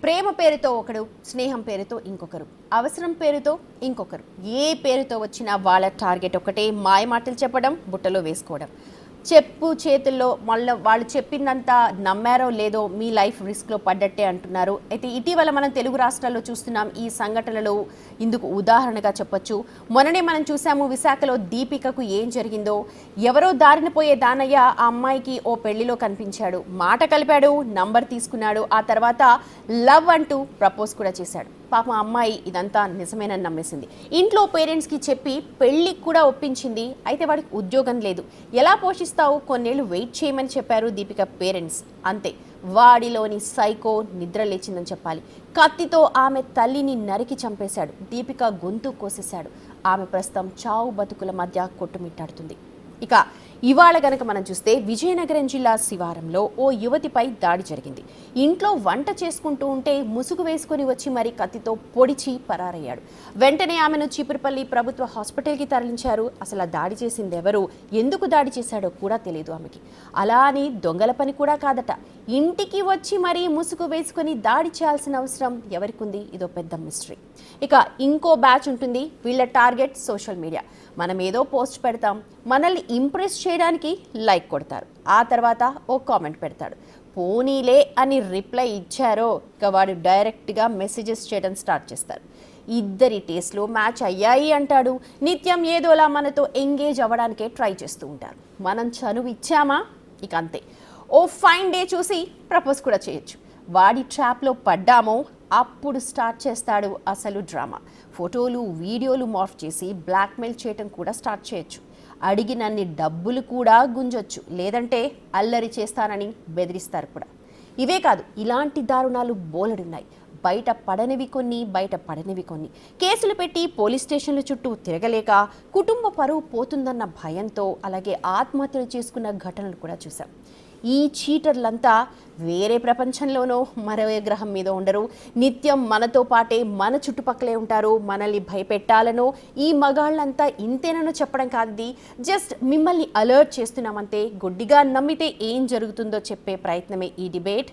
ప్రేమ పేరుతో ఒకడు, స్నేహం పేరుతో ఇంకొకరు, అవసరం పేరుతో ఇంకొకరు. ఏ పేరుతో వచ్చినా వాళ్ళ టార్గెట్ ఒకటే, మాయమాటలు చెప్పడం, బుట్టలో వేసుకోవడం. చెప్పు చేతుల్లో మళ్ళీ వాళ్ళు చెప్పిందంతా నమ్మారో లేదో మీ లైఫ్ రిస్క్లో పడ్డట్టే అంటున్నారు. అయితే ఇటీవల మనం తెలుగు రాష్ట్రాల్లో చూస్తున్నాం ఈ సంఘటనలు. ఇందుకు ఉదాహరణగా చెప్పొచ్చు. మొన్ననే మనం చూసాము విశాఖలో దీపికకు ఏం జరిగిందో. ఎవరో దారిన పోయే దానయ్య ఆ అమ్మాయికి ఓ పెళ్లిలో కనిపించాడు, మాట కలిపాడు, నంబర్ తీసుకున్నాడు. ఆ తర్వాత లవ్ అంటూ ప్రపోజ్ కూడా చేశాడు. పాపం అమ్మాయి ఇదంతా నిజమేనని నమ్మేసింది. ఇంట్లో పేరెంట్స్కి చెప్పి పెళ్ళికి కూడా ఒప్పించింది. అయితే వాడికి ఉద్యోగం లేదు. ఎలా పోషిస్తావు, కొన్నేళ్ళు వెయిట్ చేయమని చెప్పారు దీపిక పేరెంట్స్. అంతే, వాడిలోని సైకో నిద్ర లేచిందని చెప్పాలి. కత్తితో ఆమె తల్లిని నరికి చంపేశాడు. దీపిక గొంతు కోసేశాడు. ఆమె ప్రస్తుతం చావు బతుకుల మధ్య కొట్టుమిట్టాడుతుంది. ఇక ఇవాళ గనక మనం చూస్తే విజయనగరం జిల్లా శివారంలో ఓ యువతిపై దాడి జరిగింది. ఇంట్లో వంట చేసుకుంటూ ఉంటే ముసుగు వేసుకొని వచ్చి మరీ కత్తితో పొడిచి పరారయ్యాడు. వెంటనే ఆమెను చీపురుపల్లి ప్రభుత్వ హాస్పిటల్కి తరలించారు. అసలు ఆ దాడి చేసింది ఎవరు, ఎందుకు దాడి చేశాడో కూడా తెలియదు ఆమెకి. అలా అని దొంగల పని కూడా కాదట. ఇంటికి వచ్చి మరీ ముసుగు వేసుకొని దాడి చేయాల్సిన అవసరం ఎవరికుంది? ఇదో పెద్ద మిస్టరీ. ఇక ఇంకో బ్యాచ్ ఉంటుంది. వీళ్ళ టార్గెట్ సోషల్ మీడియా. మనం ఏదో పోస్ట్ పెడతాం, మనల్ని ఇంప్రెస్ చేయడానికి లైక్ కొడతారు, ఆ తర్వాత ఓ కామెంట్ పెడతాడు. పోనీలే అని రిప్లై ఇచ్చారో ఇక వాడు డైరెక్ట్గా మెసేజెస్ చేయడం స్టార్ట్ చేస్తారు. ఇద్దరి టేస్ట్లు మ్యాచ్ అయ్యాయి అంటాడు. నిత్యం ఏదోలా మనతో ఎంగేజ్ అవ్వడానికే ట్రై చేస్తూ ఉంటారు. మనం చనువు ఇచ్చామా ఇక అంతే. ఓ ఫైన్ డే చూసి ప్రపోజ్ కూడా చేయొచ్చు. వాడి ట్రాప్లో పడ్డామో అప్పుడు స్టార్ట్ చేస్తాడు అసలు డ్రామా. ఫోటోలు వీడియోలు మార్ఫ్ చేసి బ్లాక్మెయిల్ చేయటం కూడా స్టార్ట్ చేయొచ్చు. అడిగినన్ని డబ్బులు కూడా గుంజొచ్చు, లేదంటే అల్లరి చేస్తానని బెదిరిస్తారు కూడా. ఇవే కాదు, ఇలాంటి దారుణాలు బోలెడున్నాయి. బయట పడనివి కొన్ని, బయట పడనివి కొన్ని. కేసులు పెట్టి పోలీస్ స్టేషన్ల చుట్టూ తిరగలేక కుటుంబ పరువు పోతుందన్న భయంతో, అలాగే ఆత్మహత్యలు చేసుకున్న ఘటనలు కూడా చూసాం. ఈ చీటర్లంతా వేరే ప్రపంచంలోనో మరో గ్రహం మీద ఉండరు. నిత్యం మనతో పాటే మన చుట్టుపక్కలే ఉంటారు. మనల్ని భయపెట్టాలనో ఈ మగాళ్ళంతా ఇంతేనో చెప్పడం కాదు. జస్ట్ మిమ్మల్ని అలర్ట్ చేస్తున్నామంతే. గుడ్డిగా నమ్మితే ఏం జరుగుతుందో చెప్పే ప్రయత్నమే ఈ డిబేట్.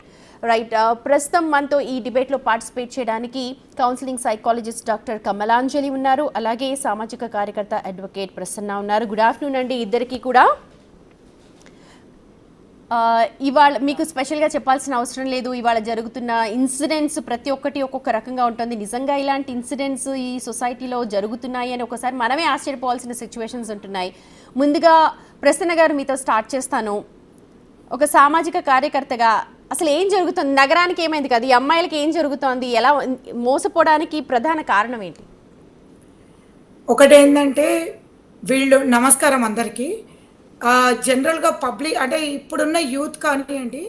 రైట్, ప్రస్తుతం మనతో ఈ డిబేట్లో పార్టిసిపేట్ చేయడానికి కౌన్సిలింగ్ సైకాలజిస్ట్ డాక్టర్ కమలాంజలి ఉన్నారు. అలాగే సామాజిక కార్యకర్త అడ్వకేట్ ప్రసన్న ఉన్నారు. గుడ్ ఆఫ్టర్నూన్ అండి ఇద్దరికి కూడా. ఇవాళ మీకు స్పెషల్గా చెప్పాల్సిన అవసరం లేదు. ఇవాళ జరుగుతున్న ఇన్సిడెంట్స్ ప్రతి ఒక్కటి ఒక్కొక్క రకంగా ఉంటుంది. నిజంగా ఇలాంటి ఇన్సిడెంట్స్ ఈ సొసైటీలో జరుగుతున్నాయి అని ఒకసారి మనమే ఆశ్చర్యపోవాల్సిన సిచ్యువేషన్స్ ఉంటున్నాయి. ముందుగా ప్రసన్న గారు మీతో స్టార్ట్ చేస్తాను. ఒక సామాజిక కార్యకర్తగా అసలు ఏం జరుగుతుంది, నగరానికి ఏమైంది కదా, ఈ అమ్మాయిలకి ఏం జరుగుతోంది, ఎలా మోసపోవడానికి ప్రధాన కారణం ఏంటి? ఒకటేంటంటే వీళ్ళు, నమస్కారం అందరికీ. జనరల్గా పబ్లిక్ అంటే ఇప్పుడున్న యూత్ కానివ్వండి,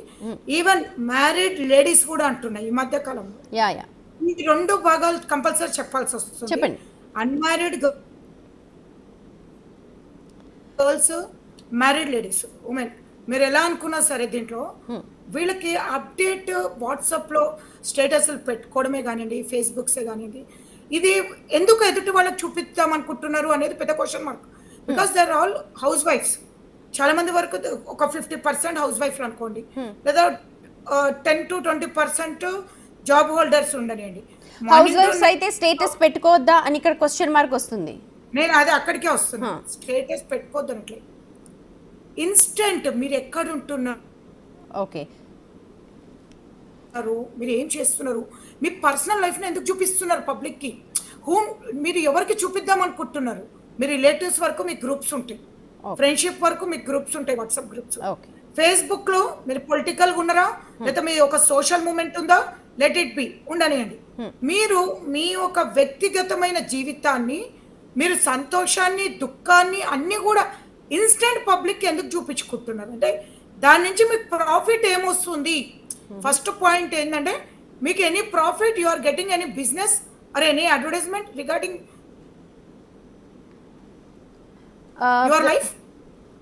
ఈవెన్ మ్యారీడ్ లేడీస్ కూడా అంటున్నాయి ఈ మధ్య కాలంలో. ఈ రెండు భాగాలు కంపల్సరీ చెప్పాల్సి వస్తుంది. చెప్పండి. Unmarried girls, married ladies, women, మీరు ఎలా అనుకున్నా సరే దీంట్లో వీళ్ళకి అప్డేట్ వాట్సాప్లో స్టేటస్లు పెట్టుకోవడమే కానివ్వండి, ఫేస్బుక్సే కానివ్వండి, ఇది ఎందుకు ఎదుటి వాళ్ళకి చూపిద్దాం అనుకుంటున్నారు అనేది పెద్ద question mark. Because they are all హౌస్ వైఫ్స్. చాలా మంది వరకు ఒక 50% హౌస్ వైఫ్లు అనుకోండి, లేదా 10 to 20% జాబ్ హోల్డర్స్ ఉండనివ్వండి. హౌస్ వైఫ్స్ అయితే స్టేటస్ పెట్టుకోవద్దా అని ఇక్కడ క్వశ్చన్ మార్క్ వస్తుంది. నేను అది అక్కడికే వస్తున్నా. స్టేటస్ పెట్టుకోవద్దు అనట్లే, ఇన్స్టెంట్ మీరు ఎక్కడ ఉంటున్నారు, ఓకే, మీరు ఏం చేస్తున్నారు, మీ పర్సనల్ లైఫ్ని ఎందుకు చూపిస్తున్నారు పబ్లిక్కి, మీరు ఎవరికి చూపిద్దాం అనుకుంటున్నారు. మీ రిలేటివ్స్ వరకు మీకు గ్రూప్స్ ఉంటాయి, ఫ్రెండ్షిప్ వరకు మీకు గ్రూప్స్ ఉంటాయి, వాట్సాప్ గ్రూప్స్. ఫేస్బుక్ లో మీరు పొలిటికల్గా ఉన్నారా, లేదా మీ ఒక సోషల్ మూమెంట్ ఉందా, లెట్ ఇట్ బి, ఉండనియండి. మీరు మీ ఒక వ్యక్తిగతమైన జీవితాన్ని, మీరు సంతోషాన్ని, దుఃఖాన్ని అన్ని కూడా ఇన్స్టెంట్ పబ్లిక్ ఎందుకు చూపించుకుంటున్నారు అంటే దాని నుంచి మీకు ప్రాఫిట్ ఏమొస్తుంది. ఫస్ట్ పాయింట్ ఏంటంటే, మీకు any profit, you are getting any business or any advertisement regarding your life,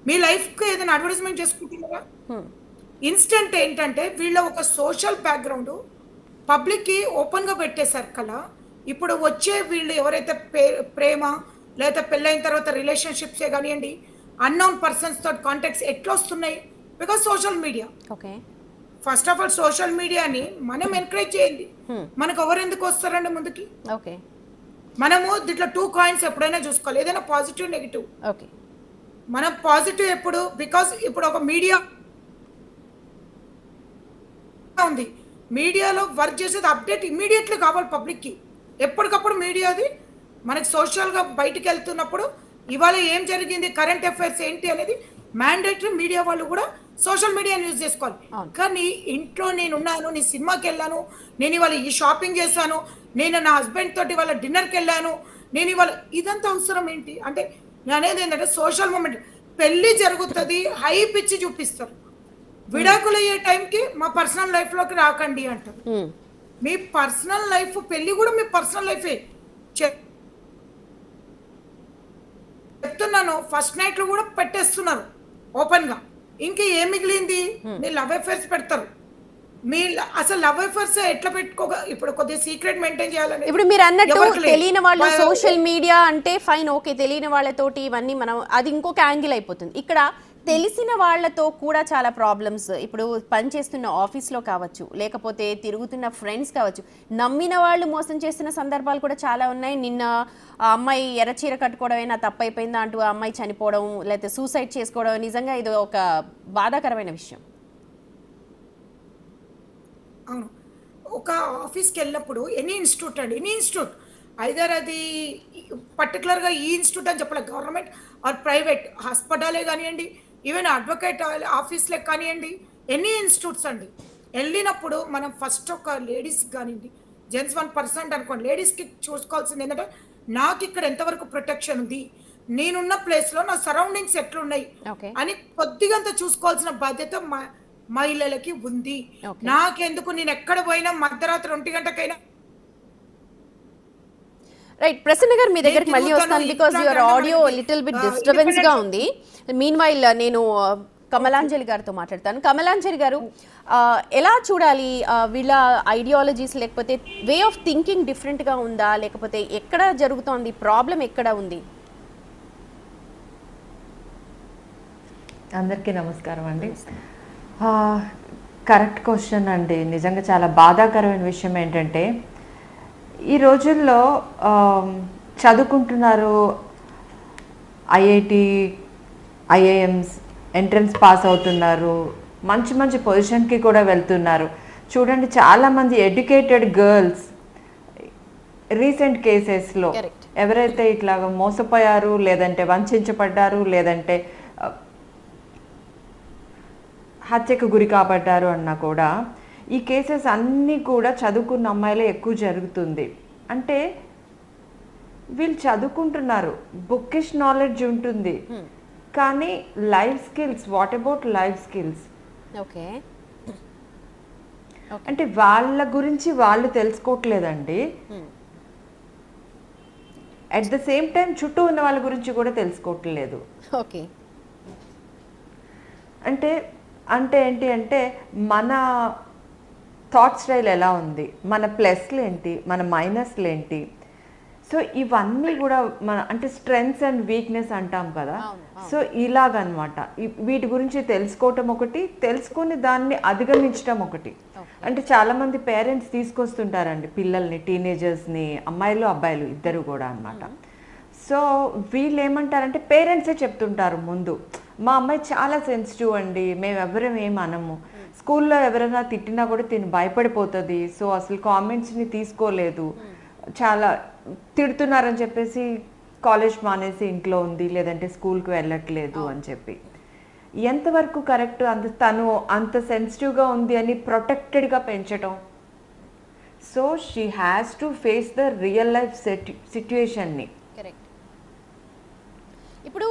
మీ లైఫ్కి ఏదైనా అడ్వర్టైజ్మెంట్ చేసుకుంటున్నారా. ఇన్స్టెంట్ ఏంటంటే వీళ్ళ ఒక సోషల్ బ్యాక్గ్రౌండ్ పబ్లిక్కి ఓపెన్గా పెట్టేశారు కదా. ఇప్పుడు వచ్చే వీళ్ళు ఎవరైతే ప్రేమ లేదా పెళ్ళైన తర్వాత రిలేషన్షిప్సే కానివ్వండి, అన్నోన్ పర్సన్స్ తోటి కాంటాక్ట్స్ ఎట్లా వస్తున్నాయి, because social media. First of all social మీడియాని మనం ఎంకరేజ్ చేయండి. మనకు ఎవరు ఎందుకు వస్తారండి ముందుకి? ఓకే. మనము దీంట్లో 2 కాయిన్స్ ఎప్పుడైనా చూసుకోవాలి. ఏదైనా పాజిటివ్, నెగెటివ్. ఓకే. మనం పాజిటివ్ ఎప్పుడు బికాస్ ఇప్పుడు ఒక మీడియా ఉంది. మీడియాలో వర్క్ చేసేది అప్డేట్ ఇమ్మీడియట్లీ కావాలి పబ్లిక్కి. ఎప్పటికప్పుడు మీడియాది మనకి సోషల్గా బయటికి వెళ్తున్నప్పుడు ఇవాళ ఏం జరిగింది, కరెంట్ అఫైర్స్ ఏంటి అనేది మ్యాండేటరీ మీడియా వాళ్ళు కూడా సోషల్ మీడియాని యూజ్ చేసుకోవాలి. కానీ ఇంట్లో నేను ఉన్నాను, నేను సినిమాకి వెళ్ళాను, నేను ఇవాళ ఈ షాపింగ్ చేశాను, నేను నా హస్బెండ్ తోటి ఇవాళ డిన్నర్కి వెళ్ళాను, నేను ఇవాళ ఇదంతా అవసరం ఏంటి అంటే నేను అనేది ఏంటంటే సోషల్ మూమెంట్. పెళ్లి జరుగుతుంది, హైప్ ఇచ్చి చూపిస్తారు. విడాకులు అయ్యే టైంకి మా పర్సనల్ లైఫ్లోకి రాకండి అంటారు. మీ పర్సనల్ లైఫ్ పెళ్లి కూడా మీ పర్సనల్ లైఫే. చెప్తున్నాను, ఫస్ట్ నైట్ లో కూడా పెట్టేస్తున్నారు ఓపెన్ గా. ఇంకా ఏం మిగిలింది? మీరు లవ్ అఫైర్స్ పెడతారు. మీ అసలు లవ్ అఫైర్స్ ఎట్లా పెట్టుకోగా ఇప్పుడు కొద్దిగా సీక్రెట్ మెయింటైన్ చేయాలని. ఇప్పుడు మీరు అన్నట్టు తెలియని వాళ్ళు సోషల్ మీడియా అంటే ఫైన్, ఓకే, తెలియని వాళ్ళతోటి ఇవన్నీ మనం అది ఇంకొక యాంగిల్ అయిపోతుంది. ఇక్కడ తెలిసిన వాళ్ళతో కూడా చాలా ప్రాబ్లమ్స్. ఇప్పుడు పనిచేస్తున్న ఆఫీస్లో కావచ్చు, లేకపోతే తిరుగుతున్న ఫ్రెండ్స్ కావచ్చు, నమ్మిన వాళ్ళు మోసం చేస్తున్న సందర్భాలు కూడా చాలా ఉన్నాయి. నిన్న ఆ అమ్మాయి ఎర్రచీర కట్టుకోవడమైనా తప్పైపోయిందా అంటూ ఆ అమ్మాయి చనిపోవడం, లేకపోతే సూసైడ్ చేసుకోవడం, నిజంగా ఇది ఒక బాధాకరమైన విషయం. అవును, ఒక ఆఫీస్కి వెళ్ళినప్పుడు ఎనీ ఇన్స్టిట్యూట్ అండి, ఎనీ ఇన్స్టిట్యూట్, ఐదర్ అది పర్టికులర్గా ఈ ఇన్స్టిట్యూట్ అని చెప్పలేదు, గవర్నమెంట్ ఆర్ ప్రైవేట్ హాస్పిటలే కానివ్వండి, ఈవెన్ అడ్వకేట్ ఆఫీస్లే కానివ్వండి, ఎనీ ఇన్స్టిట్యూట్స్ అండి. వెళ్ళినప్పుడు మనం ఫస్ట్ ఒక లేడీస్కి కానివ్వండి, జెంట్స్ 1% అనుకోండి, లేడీస్కి చూసుకోవాల్సింది ఏంటంటే నాకు ఇక్కడ ఎంతవరకు ప్రొటెక్షన్ ఉంది, నేనున్న ప్లేస్లో నా సరౌండింగ్స్ ఎట్లున్నాయి అని కొద్దిగంత చూసుకోవాల్సిన బాధ్యత మహిళలకి ఉంది. నాకెందుకు, నేను ఎక్కడ పోయినా మధ్యరాత్రి 1 గంటకైనా. రైట్, ప్రసన్న గారు మీ దగ్గరికి మళ్ళీ వస్తాను because your audio little bit disturbance గా ఉంది. మీన్ వైల్ నేను కమలాంజలి గారితో మాట్లాడతాను. కమలాంజలి గారు, ఎలా చూడాలి వీళ్ళ ఐడియాలజీస్, లేకపోతే వే ఆఫ్ థింకింగ్ డిఫరెంట్గా ఉందా, లేకపోతే ఎక్కడ జరుగుతోంది ప్రాబ్లం, ఎక్కడ ఉంది? అందరికీ నమస్కారం అండి. కరెక్ట్ క్వశ్చన్ అండి. నిజంగా చాలా బాధాకరమైన విషయం ఏంటంటే ఈ రోజుల్లో చదువుకుంటున్నారు, ఐఐటి, ఐఐఎమ్స్ ఎంట్రన్స్ పాస్ అవుతున్నారు, మంచి మంచి పొజిషన్కి కూడా వెళ్తున్నారు. చూడండి, చాలామంది ఎడ్యుకేటెడ్ గర్ల్స్ రీసెంట్ కేసెస్లో ఎవరైతే ఇట్లాగా మోసపోయారు, లేదంటే వంచబడ్డారు, లేదంటే హత్యకు గురి కాబడ్డారు అన్నా కూడా ఈ కేసెస్ అన్నీ కూడా చదువుకున్న అమ్మాయిలే ఎక్కువ జరుగుతుంది. అంటే వీళ్ళు చదువుకుంటున్నారు, బుక్కిష్ నాలెడ్జ్ ఉంటుంది, కానీ life skills, what about life skills? Okay, అంటే వాళ్ళ గురించి వాళ్ళు తెలుసుకోవట్లేదండి. అట్ ద సేమ్ టైం చుట్టూ ఉన్న వాళ్ళ గురించి కూడా తెలుసుకోవట్లేదు. ఓకే, అంటే అంటే ఏంటి అంటే మన థాట్ స్టైల్ ఎలా ఉంది, మన ప్లస్లు ఏంటి, మన మైనస్లు ఏంటి, సో ఇవన్నీ కూడా మన అంటే స్ట్రెంగ్స్ అండ్ వీక్నెస్ అంటాం కదా. సో ఇలాగనమాట వీటి గురించి తెలుసుకోవటం ఒకటి, తెలుసుకొని దాన్ని అధిగమించడం ఒకటి. అంటే చాలామంది పేరెంట్స్ తీసుకొస్తుంటారండి పిల్లల్ని, టీనేజర్స్ని, అమ్మాయిలు అబ్బాయిలు ఇద్దరు కూడా అనమాట. సో వీళ్ళు ఏమంటారంటే పేరెంట్సే చెప్తుంటారు ముందు, మా అమ్మాయి చాలా సెన్సిటివ్ అండి, మేము ఎవరం ఏం అనము, స్కూల్లో ఎవరైనా తిట్టినా కూడా తిని భయపడిపోతుంది, సో అసలు కామెంట్స్ని తీసుకోలేదు, చాలా తిడుతున్నారని చెప్పేసి కాలేజ్ మానేసి ఇంట్లో ఉంది, లేదంటే స్కూల్కి వెళ్ళట్లేదు అని చెప్పి. ఎంతవరకు కరెక్ట్? తను అంత సెన్సిటివ్గా ఉంది అని ప్రొటెక్టెడ్గా పెంచడం. So she has to face the real life సిట్యుయేషన్ని. ఇప్పుడు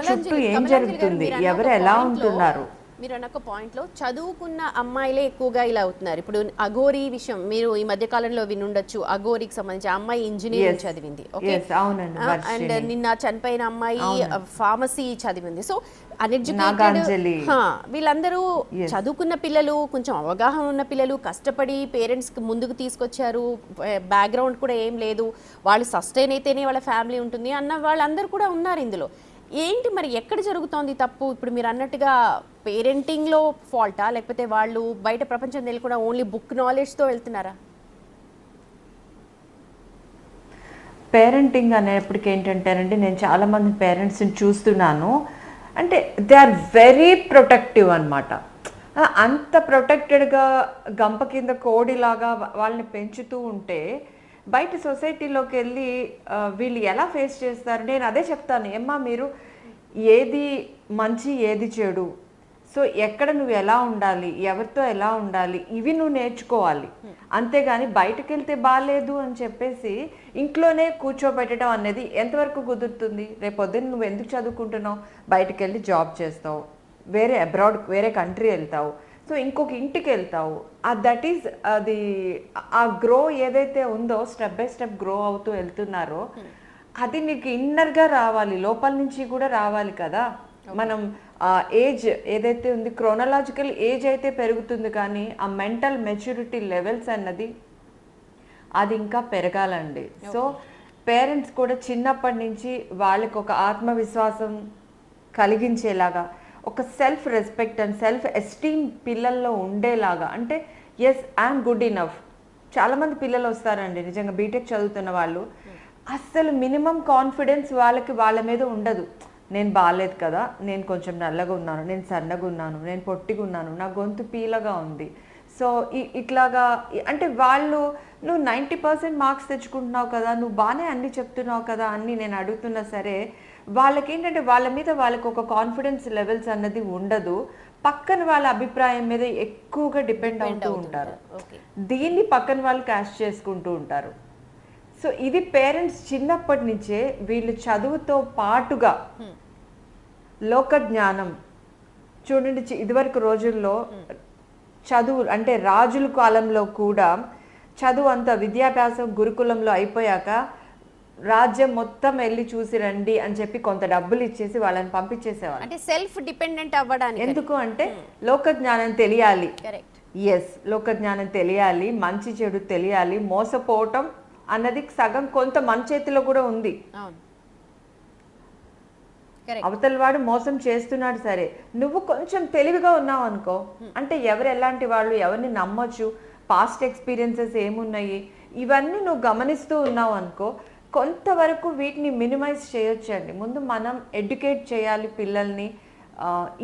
చుట్టూ ఏం జరుగుతుంది, ఎవరు ఎలా ఉంటున్నారు, మీరు అన్న పాయింట్లో చదువుకున్న అమ్మాయిలే ఎక్కువగా ఇలా అవుతున్నారు. ఇప్పుడు అఘోరి విషయం మీరు ఈ మధ్య కాలంలో వినుండొచ్చు. అఘోరికి సంబంధించి అమ్మాయి ఇంజనీరింగ్ చదివింది, ఓకే, అండ్ నిన్న చనిపోయిన అమ్మాయి ఫార్మసీ చదివింది. సో అన్ఎడ్యుకేటెడ్ వీళ్ళందరూ చదువుకున్న పిల్లలు, కొంచెం అవగాహన ఉన్న పిల్లలు, కష్టపడి పేరెంట్స్కి ముందుకు తీసుకొచ్చారు, బ్యాక్గ్రౌండ్ కూడా ఏం లేదు, వాళ్ళు సస్టైన్ అయితేనే వాళ్ళ ఫ్యామిలీ ఉంటుంది అన్న వాళ్ళందరూ కూడా ఉన్నారు ఇందులో. ఏంటి మరి ఎక్కడ జరుగుతోంది తప్పు? ఇప్పుడు మీరు అన్నట్టుగా పేరెంటింగ్లో ఫాల్టా, లేకపోతే వాళ్ళు బయట ప్రపంచం తెలియకుండా ఓన్లీ బుక్ నాలెడ్జ్తో వెళ్తున్నారా? పేరెంటింగ్ అనేప్పటికి ఏంటంటేనండి, నేను చాలామంది పేరెంట్స్ని చూస్తున్నాను, అంటే దే ఆర్ వెరీ ప్రొటెక్టివ్ అనమాట. అంత ప్రొటెక్టెడ్గా గంప కింద కోడిలాగా వాళ్ళని పెంచుతూ ఉంటే బయట సొసైటీలోకి వెళ్ళి వీళ్ళు ఎలా ఫేస్ చేస్తారు? నేను అదే చెప్తాను, ఏమ్మా మీరు ఏది మంచి ఏది చెడు, సో ఎక్కడ నువ్వు ఎలా ఉండాలి, ఎవరితో ఎలా ఉండాలి, ఇవి నువ్వు నేర్చుకోవాలి. అంతేగాని బయటకు వెళ్తే బాగాలేదు అని చెప్పేసి ఇంట్లోనే కూర్చోబెట్టడం అనేది ఎంతవరకు కుదురుతుంది? రేపొద్దున నువ్వు ఎందుకు చదువుకుంటున్నావు? బయటకు వెళ్ళి జాబ్ చేస్తావు, వేరే అబ్రాడ్ వేరే కంట్రీ వెళ్తావు, సో ఇంకొక ఇంటికి వెళ్తావు. దట్ ఈస్ అది ఆ గ్రో ఏదైతే ఉందో, స్టెప్ బై స్టెప్ గ్రో అవుతూ వెళ్తున్నారో అది నీకు ఇన్నర్గా రావాలి, లోపల నుంచి కూడా రావాలి కదా. మనం ఏజ్ ఏదైతే ఉంది, క్రోనలాజికల్ ఏజ్ అయితే పెరుగుతుంది, కానీ ఆ మెంటల్ మెచ్యూరిటీ లెవెల్స్ అన్నది అది ఇంకా పెరగాలండి. సో పేరెంట్స్ కూడా చిన్నప్పటి నుంచి వాళ్ళకి ఒక ఆత్మవిశ్వాసం కలిగించేలాగా, ఒక self respect and self esteem పిల్లల్లో ఉండేలాగా, అంటే ఎస్ ఐఎమ్ గుడ్ ఇనఫ్. చాలామంది పిల్లలు వస్తారండి నిజంగా బీటెక్ చదువుతున్న వాళ్ళు, అస్సలు మినిమం కాన్ఫిడెన్స్ వాళ్ళకి వాళ్ళ మీద ఉండదు. నేను బాగాలేదు కదా, నేను కొంచెం నల్లగా ఉన్నాను, నేను సన్నగా ఉన్నాను, నేను పొట్టిగా ఉన్నాను, నా గొంతు పీలగా ఉంది, సో ఇట్లాగా, అంటే వాళ్ళు నువ్వు 90% మార్క్స్ తెచ్చుకుంటున్నావు కదా, నువ్వు బాగానే అన్ని చెప్తున్నావు కదా అన్ని నేను అడుగుతున్నా సరే, వాళ్ళకి ఏంటంటే వాళ్ళ మీద వాళ్ళకి ఒక కాన్ఫిడెన్స్ లెవెల్స్ అన్నది ఉండదు. పక్కన వాళ్ళ అభిప్రాయం మీద ఎక్కువగా డిపెండ్ అవుతూ ఉంటారు. దీన్ని పక్కన వాళ్ళు క్యాష్ చేసుకుంటూ ఉంటారు. సో ఇది పేరెంట్స్ చిన్నప్పటి నుంచే వీళ్ళు చదువుతో పాటుగా లోక జ్ఞానం చూడండి. ఇదివరకు రోజుల్లో చదువు అంటే రాజుల కాలంలో కూడా చదువు అంతా విద్యాభ్యాసం గురుకులంలో అయిపోయాక రాజ్యం మొత్తం వెళ్ళి చూసి రండి అని చెప్పి కొంత డబ్బులు ఇచ్చేసి వాళ్ళని పంపించేసేవాళ్ళు. అంటే సెల్ఫ్ డిపెండెంట్ అవ్వడానికి. ఎందుకు అంటే లోక జ్ఞానం తెలియాలి. ఎస్, లోక జ్ఞానం తెలియాలి, మంచి చెడు తెలియాలి, మోసపోవటం అన్నది సగం కొంత మన చేతిలో కూడా ఉంది. అవతల వాడు మోసం చేస్తున్నాడు సరే, నువ్వు కొంచెం తెలివిగా ఉన్నావు అనుకో, అంటే ఎవరు ఎలాంటి వాళ్ళు, ఎవరిని నమ్మొచ్చు, పాస్ట్ ఎక్స్పీరియన్సెస్ ఏమున్నాయి, ఇవన్నీ నువ్వు గమనిస్తూ ఉన్నావు అనుకో, కొంతవరకు వీటిని మినిమైజ్ చేయొచ్చండి. ముందు మనం ఎడ్యుకేట్ చేయాలి పిల్లల్ని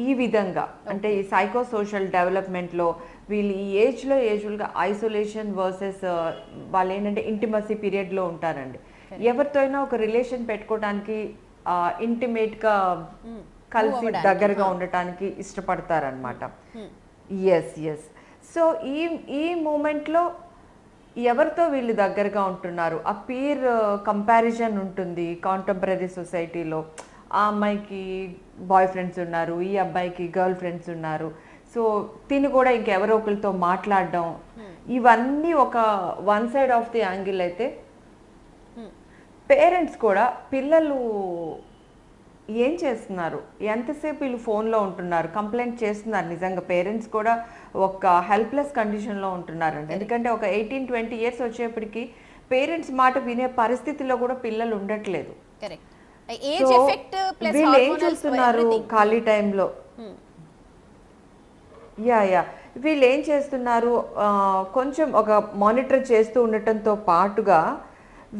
ఈ విధంగా, అంటే ఈ సైకో సోషల్ డెవలప్మెంట్లో వీళ్ళు ఈ ఏజ్లో యూజువల్గా ఐసోలేషన్ వర్సెస్ వాళ్ళు ఏంటంటే ఇంటిమసీ పీరియడ్లో ఉంటారండి. ఎవరితో అయినా ఒక రిలేషన్ పెట్టుకోవడానికి ఇంటిమేట్గా కలిసి దగ్గరగా ఉండటానికి ఇష్టపడతారనమాట. Yes yes. సో ఈ మూమెంట్లో ఎవరితో వీళ్ళు దగ్గరగా ఉంటున్నారు, ఆ పీర్ కంపారిజన్ ఉంటుంది కాంటెంపరీ సొసైటీలో. ఆ అమ్మాయికి బాయ్ ఫ్రెండ్స్ ఉన్నారు, ఈ అబ్బాయికి గర్ల్ ఫ్రెండ్స్ ఉన్నారు, సో తిని కూడా ఇంకెవరో ఒకరితో మాట్లాడడం, ఇవన్నీ ఒక one side of the angle అయితే, పేరెంట్స్ కూడా పిల్లలు ఏం చేస్తున్నారు, ఎంతసేపు వీళ్ళు ఫోన్లో ఉంటున్నారు, కంప్లైంట్ చేస్తున్నారు. నిజంగా పేరెంట్స్ కూడా ఒక హెల్ప్లెస్ కండిషన్లో ఉంటున్నారండి. ఎందుకంటే ఒక 18-20 ఇయర్స్ వచ్చేప్పటికి పేరెంట్స్ మాట వినే పరిస్థితిలో కూడా పిల్లలు ఉండట్లేదు. వీళ్ళు ఏం చూస్తున్నారు ఖాళీ టైంలో, వీళ్ళు ఏం చేస్తున్నారు, కొంచెం ఒక మానిటర్ చేస్తూ ఉండటంతో పాటుగా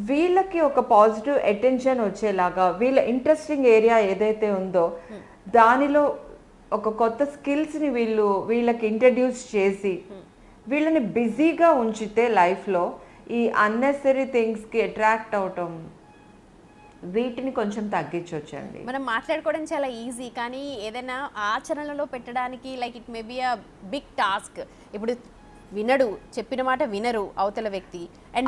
వీళ్ళకి ఒక పాజిటివ్ అటెన్షన్ వచ్చేలాగా, వీళ్ళ ఇంట్రెస్టింగ్ ఏరియా ఏదైతే ఉందో దానిలో ఒక కొత్త స్కిల్స్ని వీళ్ళకి ఇంట్రడ్యూస్ చేసి వీళ్ళని బిజీగా ఉంచితే లైఫ్లో ఈ అన్నెసరీ థింగ్స్కి అట్రాక్ట్ అవటం, వీటిని కొంచెం తగ్గించవచ్చండి. మనం మాట్లాడుకోవడం చాలా ఈజీ, కానీ ఏదైనా ఆచరణలో పెట్టడానికి like it may be a big task. ఇప్పుడు వినడు, చెప్పిన మాట వినరు అవతల వ్యక్తి,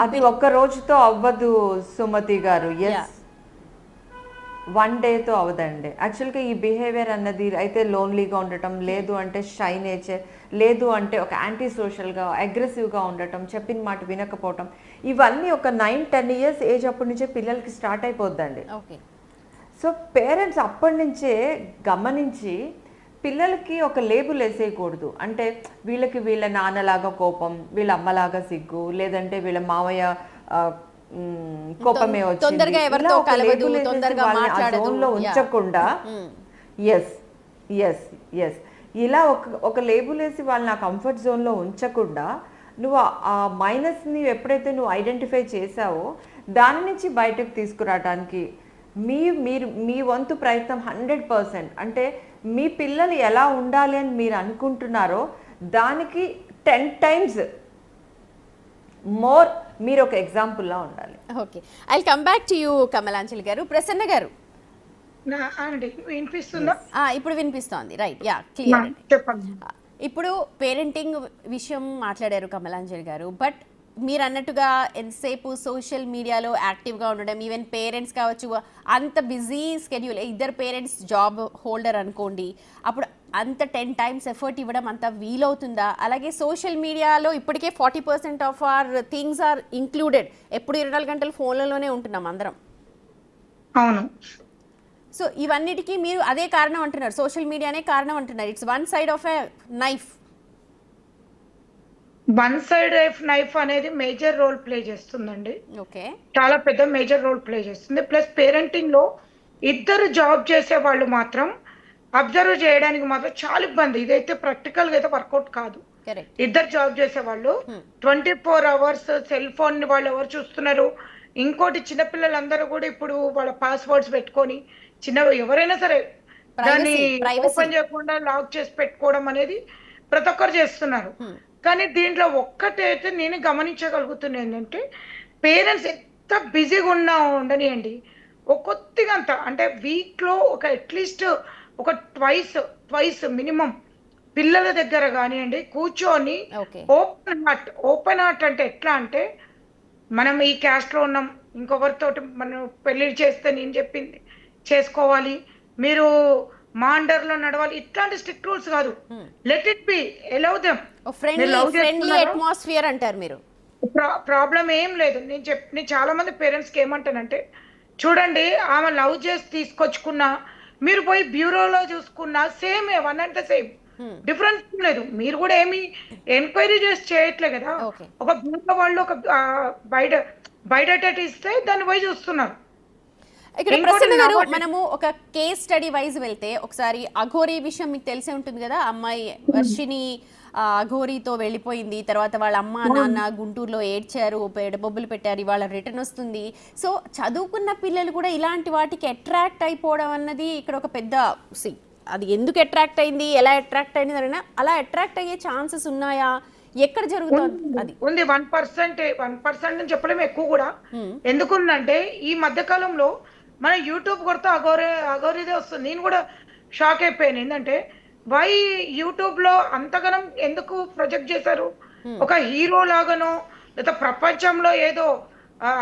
అది ఒక్క రోజుతో అవ్వదు సుమతి గారు. ఎస్, వన్ డేతో అవదండి. యాక్చువల్గా ఈ బిహేవియర్ అన్నది అయితే లోన్లీగా ఉండటం, లేదు అంటే షై నేచర్, లేదు అంటే ఒక యాంటీ సోషల్గా అగ్రెసివ్గా ఉండటం, చెప్పిన మాట వినకపోవటం, ఇవన్నీ ఒక 9-10 ఇయర్స్ ఏజ్ అప్పటి నుంచే పిల్లలకి స్టార్ట్ అయిపోద్దండి. సో పేరెంట్స్ అప్పటి నుంచే గమనించి పిల్లలకి ఒక లేబుల్ వేసేయకూడదు. అంటే వీళ్ళకి వీళ్ళ నాన్నలాగా కోపం, వీళ్ళ అమ్మలాగా సిగ్గు, లేదంటే వీళ్ళ మావయ్య కోపమే వచ్చింది, ఉంచకుండా ఎస్ ఎస్ ఎస్ ఇలా ఒక లేబుల్ వేసి వాళ్ళని ఆ కంఫర్ట్ జోన్లో ఉంచకుండా నువ్వు ఆ మైనస్ని ఎప్పుడైతే నువ్వు ఐడెంటిఫై చేసావో దాని నుంచి బయటకు తీసుకురావడానికి మీ వంతు ప్రయత్నం 100%. అంటే మీ పిల్లలు ఎలా ఉండాలి అని మీరు అనుకుంటున్నారో దానికి 10 times మోర్ మీరు ఒక ఎగ్జాంపుల్లా ఉండాలి. Okay, I come back to you Kamalanjali గారు. ప్రసన్న గారు అండి వినిపిస్తుందా? ఇప్పుడు వినిపిస్తోంది. రైట్, యా, క్లియర్ అండి. చెప్పండి. ఇప్పుడు పేరెంటింగ్ విషయం మాట్లాడారు కమలాంజలి గారు, బట్ మీరు అన్నట్టుగా ఎంతసేపు సోషల్ మీడియాలో యాక్టివ్గా ఉండడం, ఈవెన్ పేరెంట్స్ కావచ్చు, అంత బిజీ స్కెడ్యూల్, ఇద్దరు పేరెంట్స్ జాబ్ హోల్డర్ అనుకోండి, అప్పుడు అంత 10 times ఎఫర్ట్ ఇవ్వడం అంత వీలవుతుందా? అలాగే సోషల్ మీడియాలో ఇప్పటికే 40% of our things are included. ఎప్పుడు 24 గంటలు ఫోన్లలోనే ఉంటున్నాం అందరం. అవును. సో ఇవన్నిటికీ మీరు అదే కారణం అంటున్నారు, సోషల్ మీడియానే కారణం అంటున్నారు. It's one side of a knife. One side knife అనేది మేజర్ రోల్ ప్లే చేస్తుందండి. ఓకే, చాలా పెద్ద మేజర్ రోల్ ప్లే చేస్తుంది. ప్లస్ పేరెంటింగ్ లో ఇద్దరు జాబ్ చేసే వాళ్ళు మాత్రం అబ్జర్వ్ చేయడానికి మాత్రం చాలా ఇబ్బంది. ఇదైతే ప్రాక్టికల్ గా అయితే వర్కౌట్ కాదు. కరెక్ట్. ఇద్దరు జాబ్ చేసే వాళ్ళు 24 hours సెల్ ఫోన్ ని వాళ్ళు ఎవరు చూస్తున్నారు? ఇంకోటి, చిన్నపిల్లలందరూ కూడా ఇప్పుడు వాళ్ళ పాస్వర్డ్స్ పెట్టుకొని ఎవరైనా సరే దాన్ని ఓపెన్ చేయకుండా లాక్ చేసి పెట్టుకోవడం అనేది ప్రతి ఒక్కరు చేస్తున్నారు. కానీ దీంట్లో ఒక్కటైతే నేను గమనించగలుగుతున్నా ఏంటంటే, పేరెంట్స్ ఎంత బిజీగా ఉండనియండి, కొద్దిగా అంత అంటే వీక్లో ఒక అట్లీస్ట్ ఒక ట్వైస్ మినిమం పిల్లల దగ్గర కానివ్వండి కూర్చొని ఓపెన్ హార్ట్ అంటే ఎట్లా అంటే, మనం ఈ క్యాస్ట్ లో ఉన్నాం, ఇంకొకరితోటి మనం పెళ్లి చేస్తే నేను చెప్పింది చేసుకోవాలి, మీరు మా అండర్ లో నడవాలి, ఇట్లాంటి స్ట్రిక్ట్ రూల్స్ కాదు. Let it be, allow them. Friendly atmosphere అంటారు మీరు. ప్రాబ్లం ఏం లేదు. నేను చాలా మంది పేరెంట్స్ కి ఏమంటానంటే, చూడండి ఆమె లవ్ చేసి తీసుకొచ్చుకున్నా, మీరు పోయి బ్యూరోలో చూసుకున్నా same, one and the same, difference లేదు. మీరు కూడా ఏమి ఎంక్వైరీ చేసి చేయట్లే కదా. ఒక బ్యూరో వాళ్ళు ఒక బయట ఇస్తే దాన్ని పోయి చూస్తున్నారు. ఇక్కడ ప్రసన్న గారు, మనము ఒక కేస్ స్టడీ వైజ్ వెళ్తే, ఒకసారి అఘోరీ విషయం మీకు తెలిసే ఉంటుంది కదా. అమ్మాయి వర్షిని అఘోరీతో వెళ్ళిపోయింది, తర్వాత వాళ్ళ అమ్మ నాన్న గుంటూరులో ఏడ్చారు, బొబ్బులు పెట్టారు, ఇవాళ రిటర్న్ వస్తుంది. సో చదువుకున్న పిల్లలు కూడా ఇలాంటి వాటికి అట్రాక్ట్ అయిపోవడం అన్నది ఇక్కడ ఒక పెద్ద అది ఎందుకు అట్రాక్ట్ అయింది, ఎలా అట్రాక్ట్ అయింది అని, అలా అట్రాక్ట్ అయ్యే ఛాన్సెస్ ఉన్నాయా? ఎక్కడ జరుగుతుంది? అది ఉంది 1% అని చెప్పలేము, ఎక్కువ కూడా. ఎందుకుందంటే ఈ మధ్య కాలంలో మన యూట్యూబ్ కొడితే అఘోరీదే వస్తుంది. నేను కూడా షాక్ అయిపోయాను. ఏంటంటే వై యూట్యూబ్ లో అంతగానం ఎందుకు ప్రొజెక్ట్ చేశారు? ఒక హీరో లాగానో లేదా ప్రపంచంలో ఏదో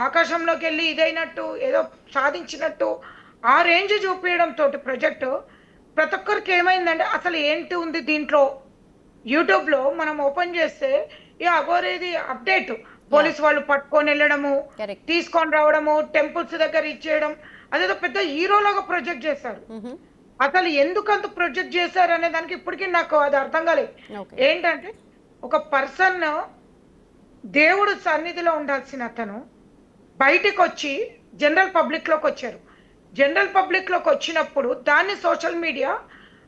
ఆకాశంలోకి వెళ్ళి ఇదైనట్టు, ఏదో సాధించినట్టు ఆ రేంజ్ చూపించడం తోటి ప్రొజెక్ట్ ప్రతి ఒక్కరికి ఏమైందంటే, అసలు ఏంటి ఉంది దీంట్లో? యూట్యూబ్ లో మనం ఓపెన్ చేస్తే ఈ అఘోరీది అప్డేట్, పోలీస్ వాళ్ళు పట్టుకొని వెళ్ళడము, తీసుకొని రావడము, టెంపుల్స్ దగ్గర ఇచ్చేయడం, అదేదో పెద్ద హీరోలాగా ప్రొజెక్ట్ చేశారు. అసలు ఎందుకు అంత ప్రొజెక్ట్ చేశారు అనే దానికి ఇప్పటికీ నాకు అది అర్థం కాలేదు. ఏంటంటే, ఒక పర్సన్ దేవుడు సన్నిధిలో ఉండాల్సిన అతను బయటికి వచ్చి జనరల్ పబ్లిక్ లోకి వచ్చారు. జనరల్ పబ్లిక్ లోకి వచ్చినప్పుడు దాన్ని సోషల్ మీడియా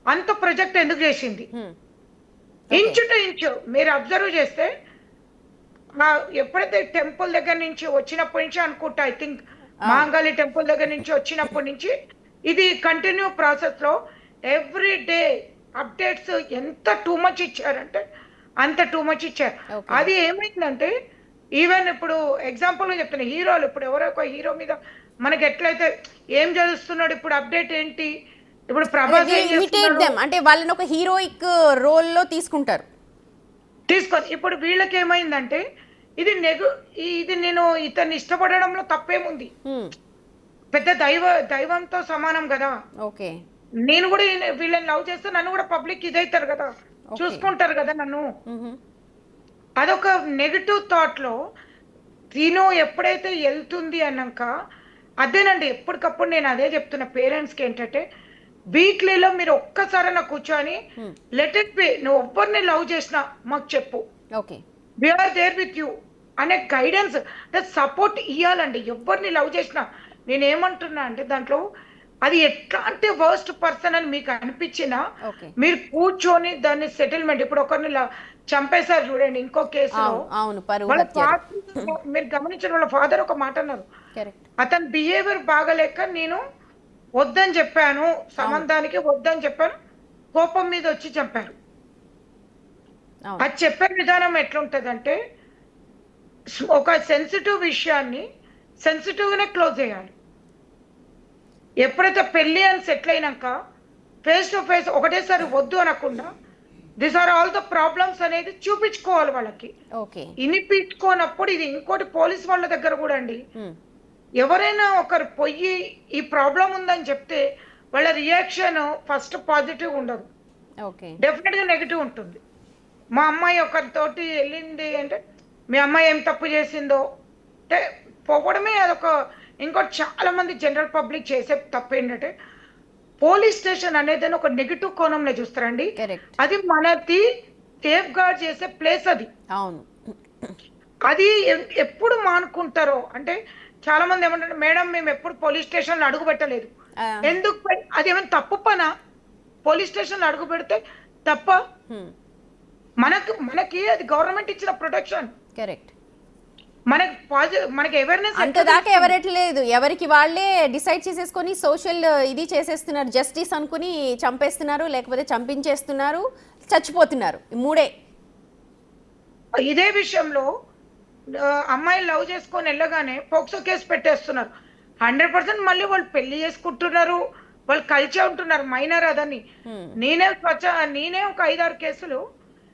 అంత ప్రొజెక్ట్ ఎందుకు చేసింది? ఇంచు టు ఇంచు మీరు అబ్జర్వ్ చేస్తే, ఎప్పుడైతే టెంపుల్ దగ్గర నుంచి వచ్చినప్పటి నుంచి అనుకుంటా, ఐ థింక్ మాంగళి టెంపుల్ దగ్గర నుంచి వచ్చినప్పటి నుంచి ఇది కంటిన్యూ ప్రాసెస్ లో ఎవ్రీ డే అప్డేట్స్ ఎంత టూ మచ్ ఇచ్చారంటే అంత టూ మచ్ ఇచ్చారు. అది ఏమైందంటే, ఈవెన్ ఇప్పుడు ఎగ్జాంపుల్ చెప్తున్నా, హీరోలు ఇప్పుడు ఎవరో ఒక హీరో మీద మనకి ఎట్లయితే ఏం చదువుతున్నాడు, ఇప్పుడు అప్డేట్ ఏంటి, ఇప్పుడు ప్రభాస్ అంటే వాళ్ళని ఒక హీరోయిక్ రోల్ లో తీసుకొని ఇప్పుడు వీళ్ళకి ఏమైందంటే, ఇది నేను ఇతన్ని ఇష్టపడడంలో తప్పేముంది, పెద్ద దైవంతో సమానం కదా. ఓకే, నేను కూడా వీళ్ళని లవ్ చేస్తే నన్ను కూడా పబ్లిక్ ఇదైతారు కదా, చూసుకుంటారు కదా నన్ను. అదొక నెగటివ్ థాట్ లో తిను ఎప్పుడైతే వెళ్తుంది అన్నాక, అదేనండి ఎప్పటికప్పుడు నేను అదే చెప్తున్నా పేరెంట్స్ కి ఏంటంటే, వీక్లీలో మీరు ఒక్కసారైనా కూర్చొని లెట్ ఇట్ బి, నువ్వు ఎవరిని లవ్ చేసినా మాకు చెప్పు, we are there with you అనే గైడెన్స్, సపోర్ట్ ఇవ్వాలండి. ఎవరిని లవ్ చేసినా నేనేమంటున్నా అంటే, దాంట్లో అది ఎట్లాంటి వర్స్ట్ పర్సన్ అని మీకు అనిపించినా ఓకే. మీరు కూర్చొని దాన్ని సెటిల్మెంట్, ఇప్పుడు ఒకరిని చంపేశారు చూడండి ఇంకో కేసులో, అవును, పరువు వాళ్ళ హత్యలు. ఫాదర్, మీరు గమనించిన వాళ్ళ ఫాదర్ ఒక మాట అన్నారు, కరెక్ట్. అతని బిహేవియర్ బాగలేక నేను వద్దని చెప్పాను, సంబంధానికి వద్దని చెప్పాను, కోపం మీద వచ్చి చంపారు. అవును. అది చెప్పే విధానం ఎట్లుంటదంటే ఒక సెన్సిటివ్ విషయాన్ని సెన్సిటివ్ గానే క్లోజ్ చేయాలి. ఎప్పుడైతే పెళ్లి అని సెటిల్ అయినాక ఫేస్ టు ఫేస్ ఒకటేసారి వద్దు అనకుండా this are all the problems అనేది చూపించుకోవాలి వాళ్ళకి. ఓకే. ఇనిపించుకోనప్పుడు ఇది ఇంకోటి పోలీస్ వాళ్ళ దగ్గర కూడా అండి, ఎవరైనా ఒకరు పొయ్యి ఈ ప్రాబ్లం ఉందని చెప్తే వాళ్ళ రియాక్షన్ ఫస్ట్ పాజిటివ్ ఉండదు, ఓకే. డెఫినెట్ గా నెగిటివ్ ఉంటుంది. మా అమ్మాయి ఒకరితోటి వెళ్ళింది అంటే మీ అమ్మాయి ఏం తప్పు చేసిందో అంటే పోవడమే అదొక. ఇంకోటి చాలా మంది జనరల్ పబ్లిక్ చేసే తప్పు ఏంటంటే పోలీస్ స్టేషన్ అనేది ఒక నెగిటివ్ కోణంలో చూస్తారండి. కరెక్ట్. అది మనది సేఫ్ గార్డ్ చేసే ప్లేస్ అది. అవును. అది ఎప్పుడు మానుకుంటారో అంటే చాలా మంది ఏమంటారు, మేడం మేము ఎప్పుడు పోలీస్ స్టేషన్ లో అడుగు పెట్టలేదు, ఎందుకు అది ఏమైనా తప్పు పనా? పోలీస్ స్టేషన్ లో అడుగు పెడితే తప్ప? మనకి అది గవర్నమెంట్ ఇచ్చిన ప్రొటెక్షన్. కరెక్ట్. మనకి అవేర్నెస్ అంత దాకా ఎవరెట్లేదు, ఎవరికి వాళ్ళే డిసైడ్ చేసేసుకొని సోషల్ ఇది చేసేస్తున్నారు, జస్టిస్ అనుకుని చంపేస్తున్నారు, లేకపోతే చంపించేస్తున్నారు, చచ్చిపోతున్నారు. ఈ మూడే. ఇదే విషయంలో అమ్మాయిలు లవ్ చేసుకొని వెళ్ళగానే పోక్సో కేసు పెట్టేస్తున్నారు. 100% మళ్ళీ వాళ్ళు పెళ్లి చేసుకుంటున్నారు, వాళ్ళు కలిసే ఉంటున్నారు, మైనర్ అదని. నేనే ఒక 5-6 కేసులు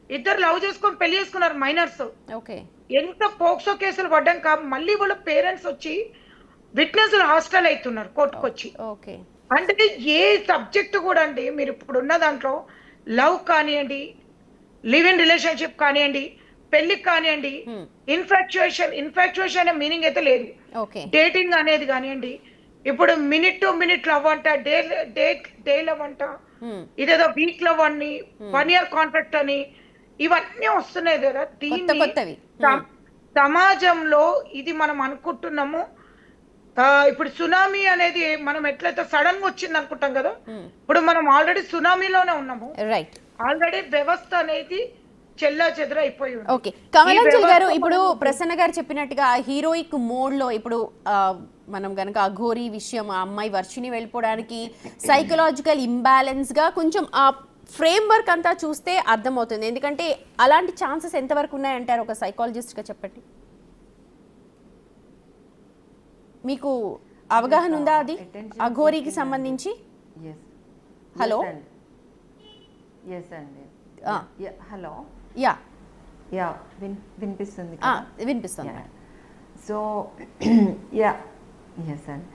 ఇద్దరు లవ్ చేసుకొని పెళ్లి చేసుకున్నారు మైనర్స్. ఓకే. ఎంత పోక్సో కేసులు పడ్డాక మళ్ళీ వాళ్ళ పేరెంట్స్ వచ్చి విట్నెస్ హాస్టల్ అవుతున్నారు కోర్టుకు వచ్చి. ఓకే. అంటే ఏ సబ్జెక్ట్ కూడా అండి, మీరు ఇప్పుడు ఉన్న దాంట్లో లవ్ కానివ్వండి, లివ్ ఇన్ రిలేషన్షిప్ కానివ్వండి, పెళ్లికి కానివ్వండి, ఇన్ఫాక్చుయేషన్ అనే మీనింగ్ అయితే లేదు. డేటింగ్ అనేది కానివ్వండి, ఇప్పుడు మినిట్ టు మినిట్ లవ్ అంట, డే లవ్ అంట, ఇదేదో వీక్ లవ్ అని, 1 year కాంట్రాక్ట్ అని, ఇవన్నీ వస్తున్నాయి కదా. దీన్ని సమాజంలో ఇది మనం అనుకుంటున్నాము. ఇప్పుడు సునామీ అనేది మనం ఎట్లయితే సడన్ గా వచ్చింది అనుకుంటాం కదా, ఇప్పుడు మనం ఆల్రెడీ సునామీలోనే ఉన్నాము. రైట్. ఆల్రెడీ వ్యవస్థ అనేది చెల్లా చెదర అయిపోయి ఉంది. ఓకే. కమలాంజలి గారు, ఇప్పుడు ప్రసన్న గారు చెప్పినట్టుగా హీరోయిక్ మోడ్ లో ఇప్పుడు మనం గనక అఘోరి విషయం, ఆ అమ్మాయి వర్షిని వెళ్ళిపోవడానికి సైకలాజికల్ ఇంబ్యాలెన్స్ గా కొంచెం ఆ ఫ్రేమ్ వర్క్ అంతా చూస్తే అర్థమవుతుంది. ఎందుకంటే అలాంటి ఛాన్సెస్ ఎంతవరకు ఉన్నాయంటారు ఒక సైకాలజిస్ట్గా? చెప్పండి, మీకు అవగాహన ఉందా అది అఘోరికి సంబంధించి? హలో. హలో. వినిపిస్తుంది. వినిపిస్తుంది. సో ఎస్ అండి,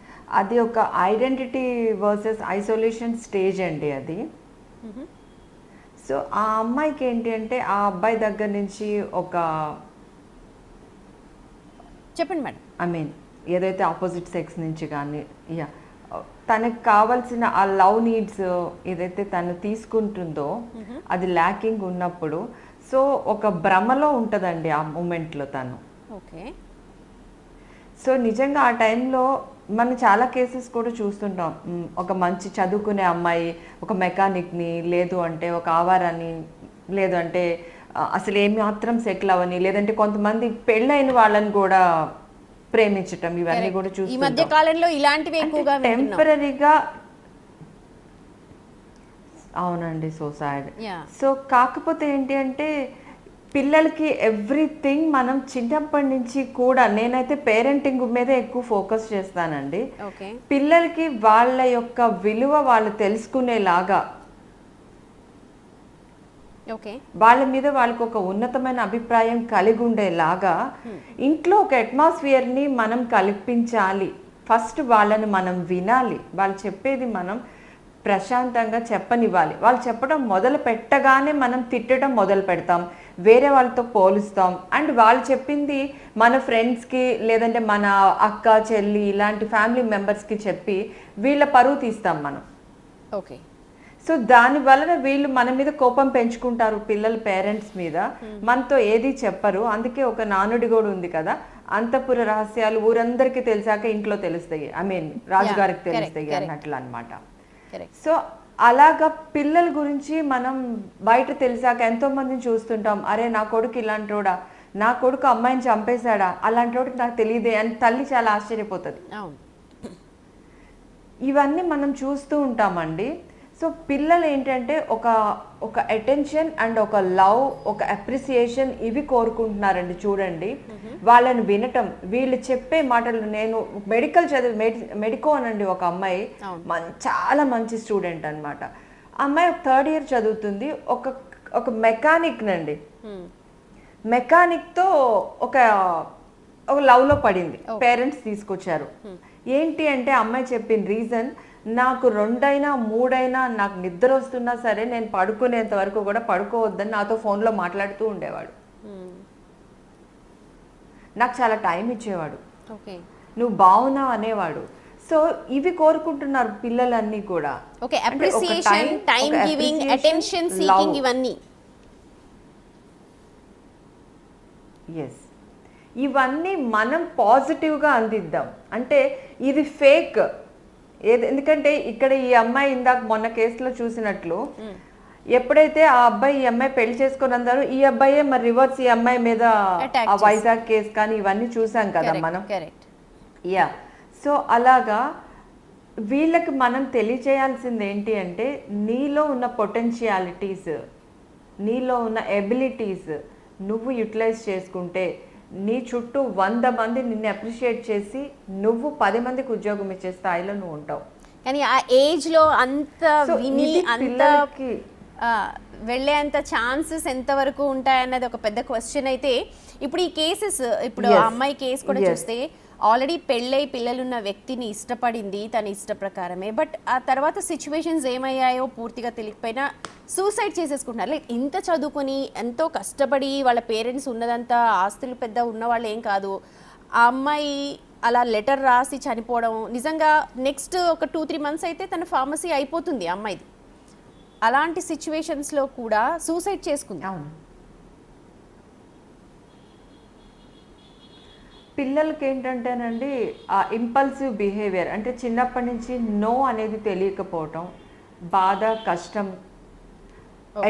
అది ఒక ఐడెంటిటీ వర్సెస్ ఐసోలేషన్ స్టేజ్ అండి అది. సో ఆ అమ్మాయికి ఏంటి అంటే ఆ అబ్బాయి దగ్గర నుంచి ఒక చెప్పండి మేడం, ఐ మీన్ ఏదైతే ఆపోజిట్ సెక్స్ నుంచి కానీ తనకు కావాల్సిన ఆ లవ్ నీడ్స్ ఏదైతే తను తీసుకుంటుందో అది ల్యాకింగ్ ఉన్నప్పుడు సో ఒక భ్రమలో ఉంటుందండి ఆ మూమెంట్లో తను. ఓకే. సో నిజంగా ఆ టైంలో మనం చాలా కేసెస్ కూడా చూస్తుంటాం. ఒక మంచి చదువుకునే అమ్మాయి ఒక మెకానిక్ని, లేదు అంటే ఒక ఆవారాన్ని, లేదు అంటే అసలు ఏమి మాత్రం సెటిల్ అవని, లేదంటే కొంతమంది పెళ్ళైన వాళ్ళని కూడా ప్రేమించటం, ఇవన్నీ కూడా చూస్తాం. ఈ మధ్య కాలంలో ఇలాంటివి ఎక్కువగా టెంపరీగా. అవునండి, సో సాడ్. సో కాకపోతే ఏంటి అంటే పిల్లలకి ఎవ్రీథింగ్ మనం చిన్నప్పటి నుంచి కూడా, నేనైతే పేరెంటింగ్ మీదే ఎక్కువ ఫోకస్ చేస్తానండి. పిల్లలకి వాళ్ళ యొక్క విలువ వాళ్ళు తెలుసుకునేలాగా, వాళ్ళ మీద వాళ్ళకి ఒక ఉన్నతమైన అభిప్రాయం కలిగి ఉండేలాగా ఇంట్లో ఒక అట్మాస్ఫియర్ని మనం కల్పించాలి. ఫస్ట్ వాళ్ళని మనం వినాలి, వాళ్ళు చెప్పేది మనం ప్రశాంతంగా చెప్పనివ్వాలి. వాళ్ళు చెప్పడం మొదలు పెట్టగానే మనం తిట్టడం మొదలు పెడతాం, వేరే వాళ్ళతో పోలుస్తాం, అండ్ వాళ్ళు చెప్పింది మన ఫ్రెండ్స్కి లేదంటే మన అక్క చెల్లి ఇలాంటి ఫ్యామిలీ మెంబర్స్కి చెప్పి వీళ్ళ పరువు తీస్తాం మనం. ఓకే. సో దాని వలన వీళ్ళు మన మీద కోపం పెంచుకుంటారు, పిల్లల పేరెంట్స్ మీద, మనతో ఏది చెప్పరు. అందుకే ఒక నానుడి కూడా ఉంది కదా, అంతఃపుర రహస్యాలు ఊరందరికీ తెలిసాక ఇంట్లో తెలుస్తాయి, ఐ మీన్ రాజుగారికి తెలుస్తాయి అన్నట్లు అనమాట. కరెక్ట్. సో అలాగా పిల్లల గురించి మనం బయట తెలిసాక ఎంతో మందిని చూస్తుంటాం, అరే నా కొడుకు ఇలాంటోడా, నా కొడుకు అమ్మాయిని చంపేశాడా, అలాంటి నాకు తెలియదే అని తల్లి చాలా ఆశ్చర్యపోతుంది. అవును. ఇవన్నీ మనం చూస్తూ ఉంటామండి. సో పిల్లలు ఏంటంటే ఒక అటెన్షన్ అండ్ ఒక లవ్, ఒక అప్రిసియేషన్ ఇవి కోరుకుంటున్నారండి. చూడండి వాళ్ళని వినటం, వీళ్ళు చెప్పే మాటలు. నేను మెడికల్ మెడికో అనండి ఒక అమ్మాయి, చాలా మంచి స్టూడెంట్ అనమాట. అమ్మాయి 3rd year చదువుతుంది. ఒక మెకానిక్ నండి, మెకానిక్తో ఒక లవ్లో పడింది. పేరెంట్స్ తీసుకొచ్చారు. ఏంటి అంటే అమ్మాయి చెప్పిన రీజన్, నాకు 2 అయినా 3 అయినా నాకు నిద్ర వస్తున్నా సరే నేను పడుకునేంత వరకు కూడా పడుకోవద్దని నాతో ఫోన్లో మాట్లాడుతూ ఉండేవాడు. నాకు చాలా టైం ఇచ్చేవాడు, నువ్వు బాగున్నావు అనేవాడు. సో ఇవి కోరుకుంటున్నారు పిల్లలన్నీ కూడా. Okay, appreciation, time giving, attention seeking, ఇవన్నీ. ఎస్, ఇవన్నీ మనం పాజిటివ్గా అందిద్దాం. అంటే ఇది ఫేక్ ఎందుకంటే ఇక్కడ ఈ అమ్మాయి ఇందాక మొన్న కేసులో చూసినట్లు, ఎప్పుడైతే ఆ అబ్బాయి ఈ అమ్మాయి పెళ్లి చేసుకొని అందరూ, ఈ అబ్బాయే మరి రివర్స్ ఈ అమ్మాయి మీద ఆ వైజాగ్ కేసు కానీ ఇవన్నీ చూసాం కదా మనం. యా, సో అలాగా వీళ్ళకి మనం తెలియచేయాల్సింది ఏంటి అంటే, నీలో ఉన్న పొటెన్షియాలిటీస్, నీలో ఉన్న ఎబిలిటీస్ నువ్వు యూటిలైజ్ చేసుకుంటే నీ చుట్టూ 100 మంది నిన్ను అప్రిషియేట్ చేసి నువ్వు 10 మందికి ఉద్యోగం ఇచ్చే స్థాయిలో నువ్వు ఉంటావు. కానీ ఆ ఏజ్ లో అంత విని అంత వెళ్ళే అంత ఛాన్సెస్ ఎంతవరకు ఉంటాయన్నది ఒక పెద్ద క్వశ్చన్. అయితే ఇప్పుడు ఈ కేసెస్, ఇప్పుడు ఆ అమ్మాయి కేసు కూడా చూస్తే ఆల్రెడీ పెళ్ళై పిల్లలున్న వ్యక్తిని ఇష్టపడింది తన ఇష్ట ప్రకారమే, బట్ ఆ తర్వాత సిచ్యువేషన్స్ ఏమయ్యాయో పూర్తిగా తెలియకపోయినా సూసైడ్ చేసేసుకుంటున్నారు. లైక్ ఇంత చదువుకొని ఎంతో కష్టపడి వాళ్ళ పేరెంట్స్ ఉన్నదంతా ఆస్తులు పెద్ద ఉన్నవాళ్ళు ఏం కాదు, ఆ అమ్మాయి అలా లెటర్ రాసి చనిపోవడం, నిజంగా నెక్స్ట్ ఒక 2-3 months అయితే తన ఫార్మసీ అయిపోతుంది అమ్మాయిది. అలాంటి సిచ్యువేషన్స్లో కూడా సూసైడ్ చేసుకుంది. పిల్లలకి ఏంటంటేనండి ఆ ఇంపల్సివ్ బిహేవియర్, అంటే చిన్నప్పటి నుంచి నో అనేది తెలియకపోవటం, బాధ, కష్టం,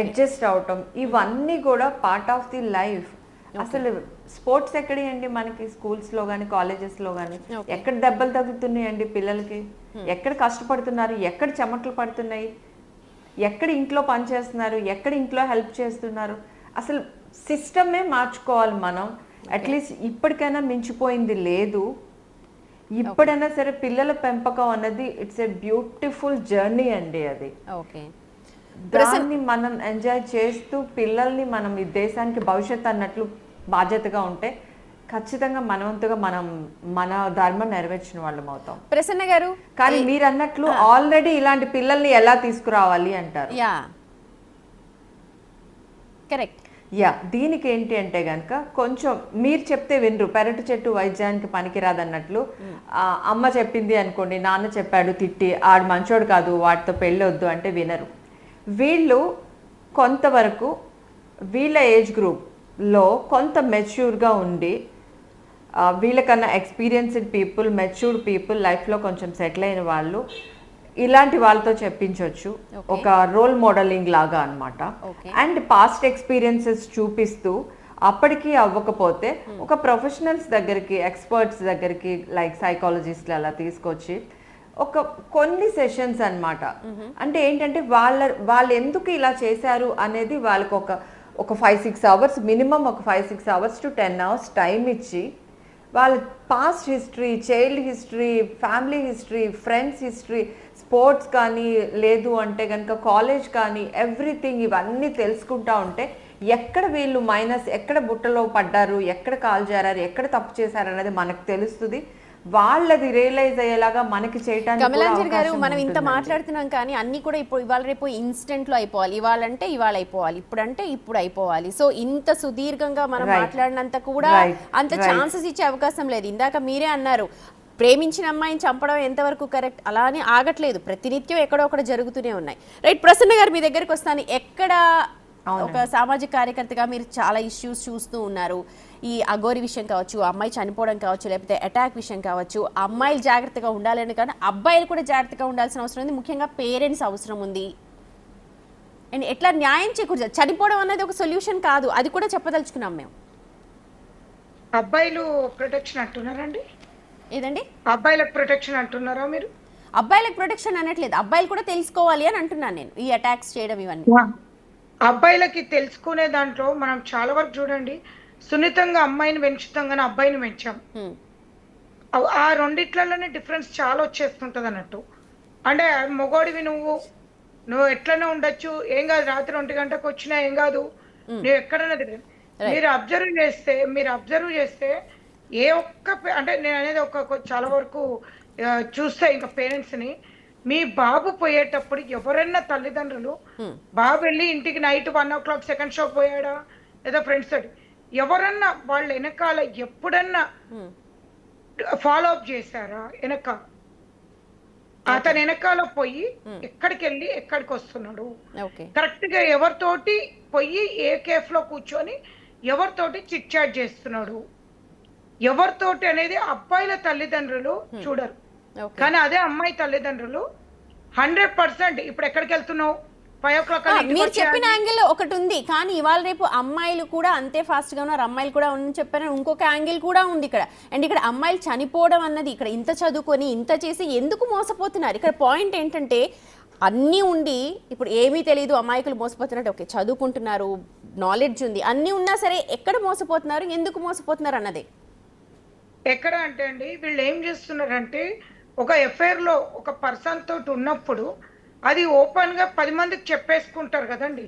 అడ్జస్ట్ అవటం, ఇవన్నీ కూడా పార్ట్ ఆఫ్ ది లైఫ్. అసలు స్పోర్ట్స్ ఎక్కడండి మనకి, స్కూల్స్లో కానీ కాలేజెస్లో కానీ ఎక్కడ దెబ్బలు తగ్గుతున్నాయండి పిల్లలకి, ఎక్కడ కష్టపడుతున్నారు, ఎక్కడ చెమటలు పడుతున్నాయి, ఎక్కడ ఇంట్లో పని చేస్తున్నారు, ఎక్కడ ఇంట్లో హెల్ప్ చేస్తున్నారు. అసలు సిస్టమే మార్చుకోవాలి మనం. అట్లీస్ట్ ఇప్పటికైనా మించిపోయింది లేదు. ఇప్పుడైనా సరే పిల్లల పెంపకం అన్నది ఇట్స్ ఎ బ్యూటిఫుల్ జర్నీ అండి. అది దాన్ని మనం ఎంజాయ్ చేస్తూ పిల్లల్ని మనం ఈ దేశానికి భవిష్యత్తు అన్నట్లు బాధ్యతగా ఉంటే ఖచ్చితంగా మనవంతుగా మనం మన ధర్మం నెరవేర్చిన వాళ్ళం అవుతాం. ప్రసన్న గారు, కానీ మీరు అన్నట్లు ఆల్రెడీ ఇలాంటి పిల్లల్ని ఎలా తీసుకురావాలి అంటారు. కరెక్ట్. దీనికి ఏంటి అంటే కనుక కొంచెం మీరు చెప్తే వినరు. పెరటి చెట్టు వైద్యానికి పనికిరాదన్నట్లు అమ్మ చెప్పింది అనుకోండి, నాన్న చెప్పాడు తిట్టి, ఆడు మంచోడు కాదు వాటితో పెళ్ళి వద్దు అంటే వినరు. వీళ్ళు కొంతవరకు వీళ్ళ ఏజ్ గ్రూప్లో కొంత మెచ్యూర్గా ఉండి, వీళ్ళకన్నా ఎక్స్పీరియన్స్డ్ పీపుల్, మెచ్యూర్డ్ పీపుల్, లైఫ్లో కొంచెం సెటిల్ అయిన వాళ్ళు ఇలాంటి వాళ్ళతో చెప్పించవచ్చు. ఒక రోల్ మోడలింగ్ లాగా అనమాట. అండ్ పాస్ట్ ఎక్స్పీరియన్సెస్ చూపిస్తూ అప్పటికి అవ్వకపోతే ఒక ప్రొఫెషనల్స్ దగ్గరికి, ఎక్స్పర్ట్స్ దగ్గరికి, లైక్ సైకాలజిస్ట్లు అలా తీసుకొచ్చి కొన్ని సెషన్స్ అన్నమాట. అంటే ఏంటంటే వాళ్ళు ఎందుకు ఇలా చేశారు అనేది వాళ్ళకి ఒక 5-6 hours మినిమం, ఒక 5-6 hours to 10 hours టైం ఇచ్చి వాళ్ళ past history, child history, family history, friends history, sports కానీ లేదు అంటే కనుక కాలేజ్ కానీ ఎవ్రీథింగ్ ఇవన్నీ తెలుసుకుంటా ఉంటే ఎక్కడ వీళ్ళు మైనస్, ఎక్కడ బుట్టలో పడ్డారు, ఎక్కడ కాల్ చేరారు, ఎక్కడ తప్పు చేశారు అనేది మనకు తెలుస్తుంది. వాళ్ళది రియలైజ్ అయ్యేలాగా మనకి చేయడానికి. కమలాంజలి గారు, మనం ఇంత మాట్లాడుతున్నాం కానీ అన్ని కూడా ఇప్పుడు ఇవాళ రేపు ఇన్స్టెంట్ లో అయిపోవాలి, ఇవాళంటే ఇవాళ అయిపోవాలి, ఇప్పుడంటే ఇప్పుడు అయిపోవాలి. సో ఇంత సుదీర్ఘంగా మనం మాట్లాడినంత కూడా అంత ఛాన్సెస్ ఇచ్చే అవకాశం లేదు. ఇందాక మీరే అన్నారు, ప్రేమించిన అమ్మాయిని చంపడం ఎంతవరకు కరెక్ట్, అలా అని ఆగట్లేదు, ప్రతినిత్యం ఎక్కడో ఒకటి జరుగుతూనే ఉన్నాయి. రైట్, ప్రసన్న గారు మీ దగ్గరికి వస్తాను. ఎక్కడ ఒక సామాజిక కార్యకర్తగా మీరు చాలా ఇష్యూస్ చూస్తూ ఉన్నారు. ఈ అఘోరి విషయం కావచ్చు, అమ్మాయి చనిపోవడం కావచ్చు, లేకపోతే అటాక్ విషయం కావచ్చు, అమ్మాయిలు జాగ్రత్తగా ఉండాలని కానీ అబ్బాయిలు కూడా జాగ్రత్తగా ఉండాల్సిన అవసరం ఉంది. ముఖ్యంగా పేరెంట్స్ అవసరం ఉంది. అండ్ ఎట్లా న్యాయం చేకూర్చాలి? చనిపోవడం అనేది ఒక సొల్యూషన్ కాదు, అది కూడా చెప్పదలుచుకున్నాం మేము. అబ్బాయిలు ప్రొటెక్షన్ అంటున్నారండి? ఏదండి? అబ్బాయిలకు ప్రొటెక్షన్ అంటున్నారా మీరు? అబ్బాయిలకు ప్రొటెక్షన్ అనట్లేదు, అబ్బాయిలు కూడా తెలుసుకోవాలి అని అంటున్నాను నేను, ఈ అటాక్స్ చేయడం ఇవన్నీ. అబ్బాయిలకి తెలుసుకునే దాంట్లో మనం చాలా వరకు చూడండి, సున్నితంగా అమ్మాయిని పెంచుతాం కానీ అబ్బాయిని పెంచాం. ఆ రెండిట్లలోనే డిఫరెన్స్ చాలా వచ్చేస్తుంటది అన్నట్టు. అంటే మొగోడివి నువ్వు ఎట్లనే ఉండొచ్చు, ఏం కాదు, రాత్రి 1 గంటకు వచ్చినా ఏం కాదు, నువ్వు ఎక్కడన్నా తిరగదు. మీరు అబ్జర్వ్ చేస్తే ఏ ఒక్క అంటే నేను అనేది చాలా వరకు చూస్తే ఇంకా పేరెంట్స్ ని, మీ బాబు పోయేటప్పుడు ఎవరన్నా తల్లిదండ్రులు బాబు వెళ్ళి ఇంటికి నైట్ 1 o'clock సెకండ్ షో పోయాడా లేదా ఫ్రెండ్స్ తోటి ఎవరన్నా వాళ్ళ వెనకాల ఎప్పుడన్నా ఫాలో అప్ చేశారా? అతని వెనకాల పోయి ఎక్కడికి వెళ్ళి ఎక్కడికి వస్తున్నాడు, కరెక్ట్ గా ఎవరితోటి పోయి ఏ కేఫ్ లో కూర్చొని ఎవరితోటి చిట్ చాట్ చేస్తున్నాడు, ఎవరితోటి అనేది అబ్బాయిల తల్లిదండ్రులు చూడరు. కానీ అదే అమ్మాయి తల్లిదండ్రులు 100% ఇప్పుడు ఎక్కడికి వెళ్తున్నావు 5 o'clock మీరు చెప్పిన యాంగిల్ ఒకటి ఉంది, కానీ ఇవాళ రేపు అమ్మాయిలు కూడా అంతే ఫాస్ట్ గా ఉన్నారు, అమ్మాయిలు కూడా ఉందని చెప్పారు. ఇంకొక యాంగిల్ కూడా ఉంది ఇక్కడ. అండ్ ఇక్కడ అమ్మాయిలు చనిపోవడం అన్నది, ఇక్కడ ఇంత చదువుకొని ఇంత చేసి ఎందుకు మోసపోతున్నారు? ఇక్కడ పాయింట్ ఏంటంటే అన్నీ ఉండి ఇప్పుడు ఏమీ తెలియదు, అమాయకులు మోసపోతున్నట్టు. ఓకే, చదువుకుంటున్నారు, నాలెడ్జ్ ఉంది, అన్నీ ఉన్నా సరే ఎక్కడ మోసపోతున్నారు, ఎందుకు మోసపోతున్నారు అన్నదే. ఎక్కడ అంటే అండి, వీళ్ళు ఏం చేస్తున్నారంటే ఒక ఎఫ్ఐఆర్ లో ఒక పర్సన్ తోటి ఉన్నప్పుడు అది ఓపెన్ గా 10 మందికి చెప్పేసుకుంటారు కదండి.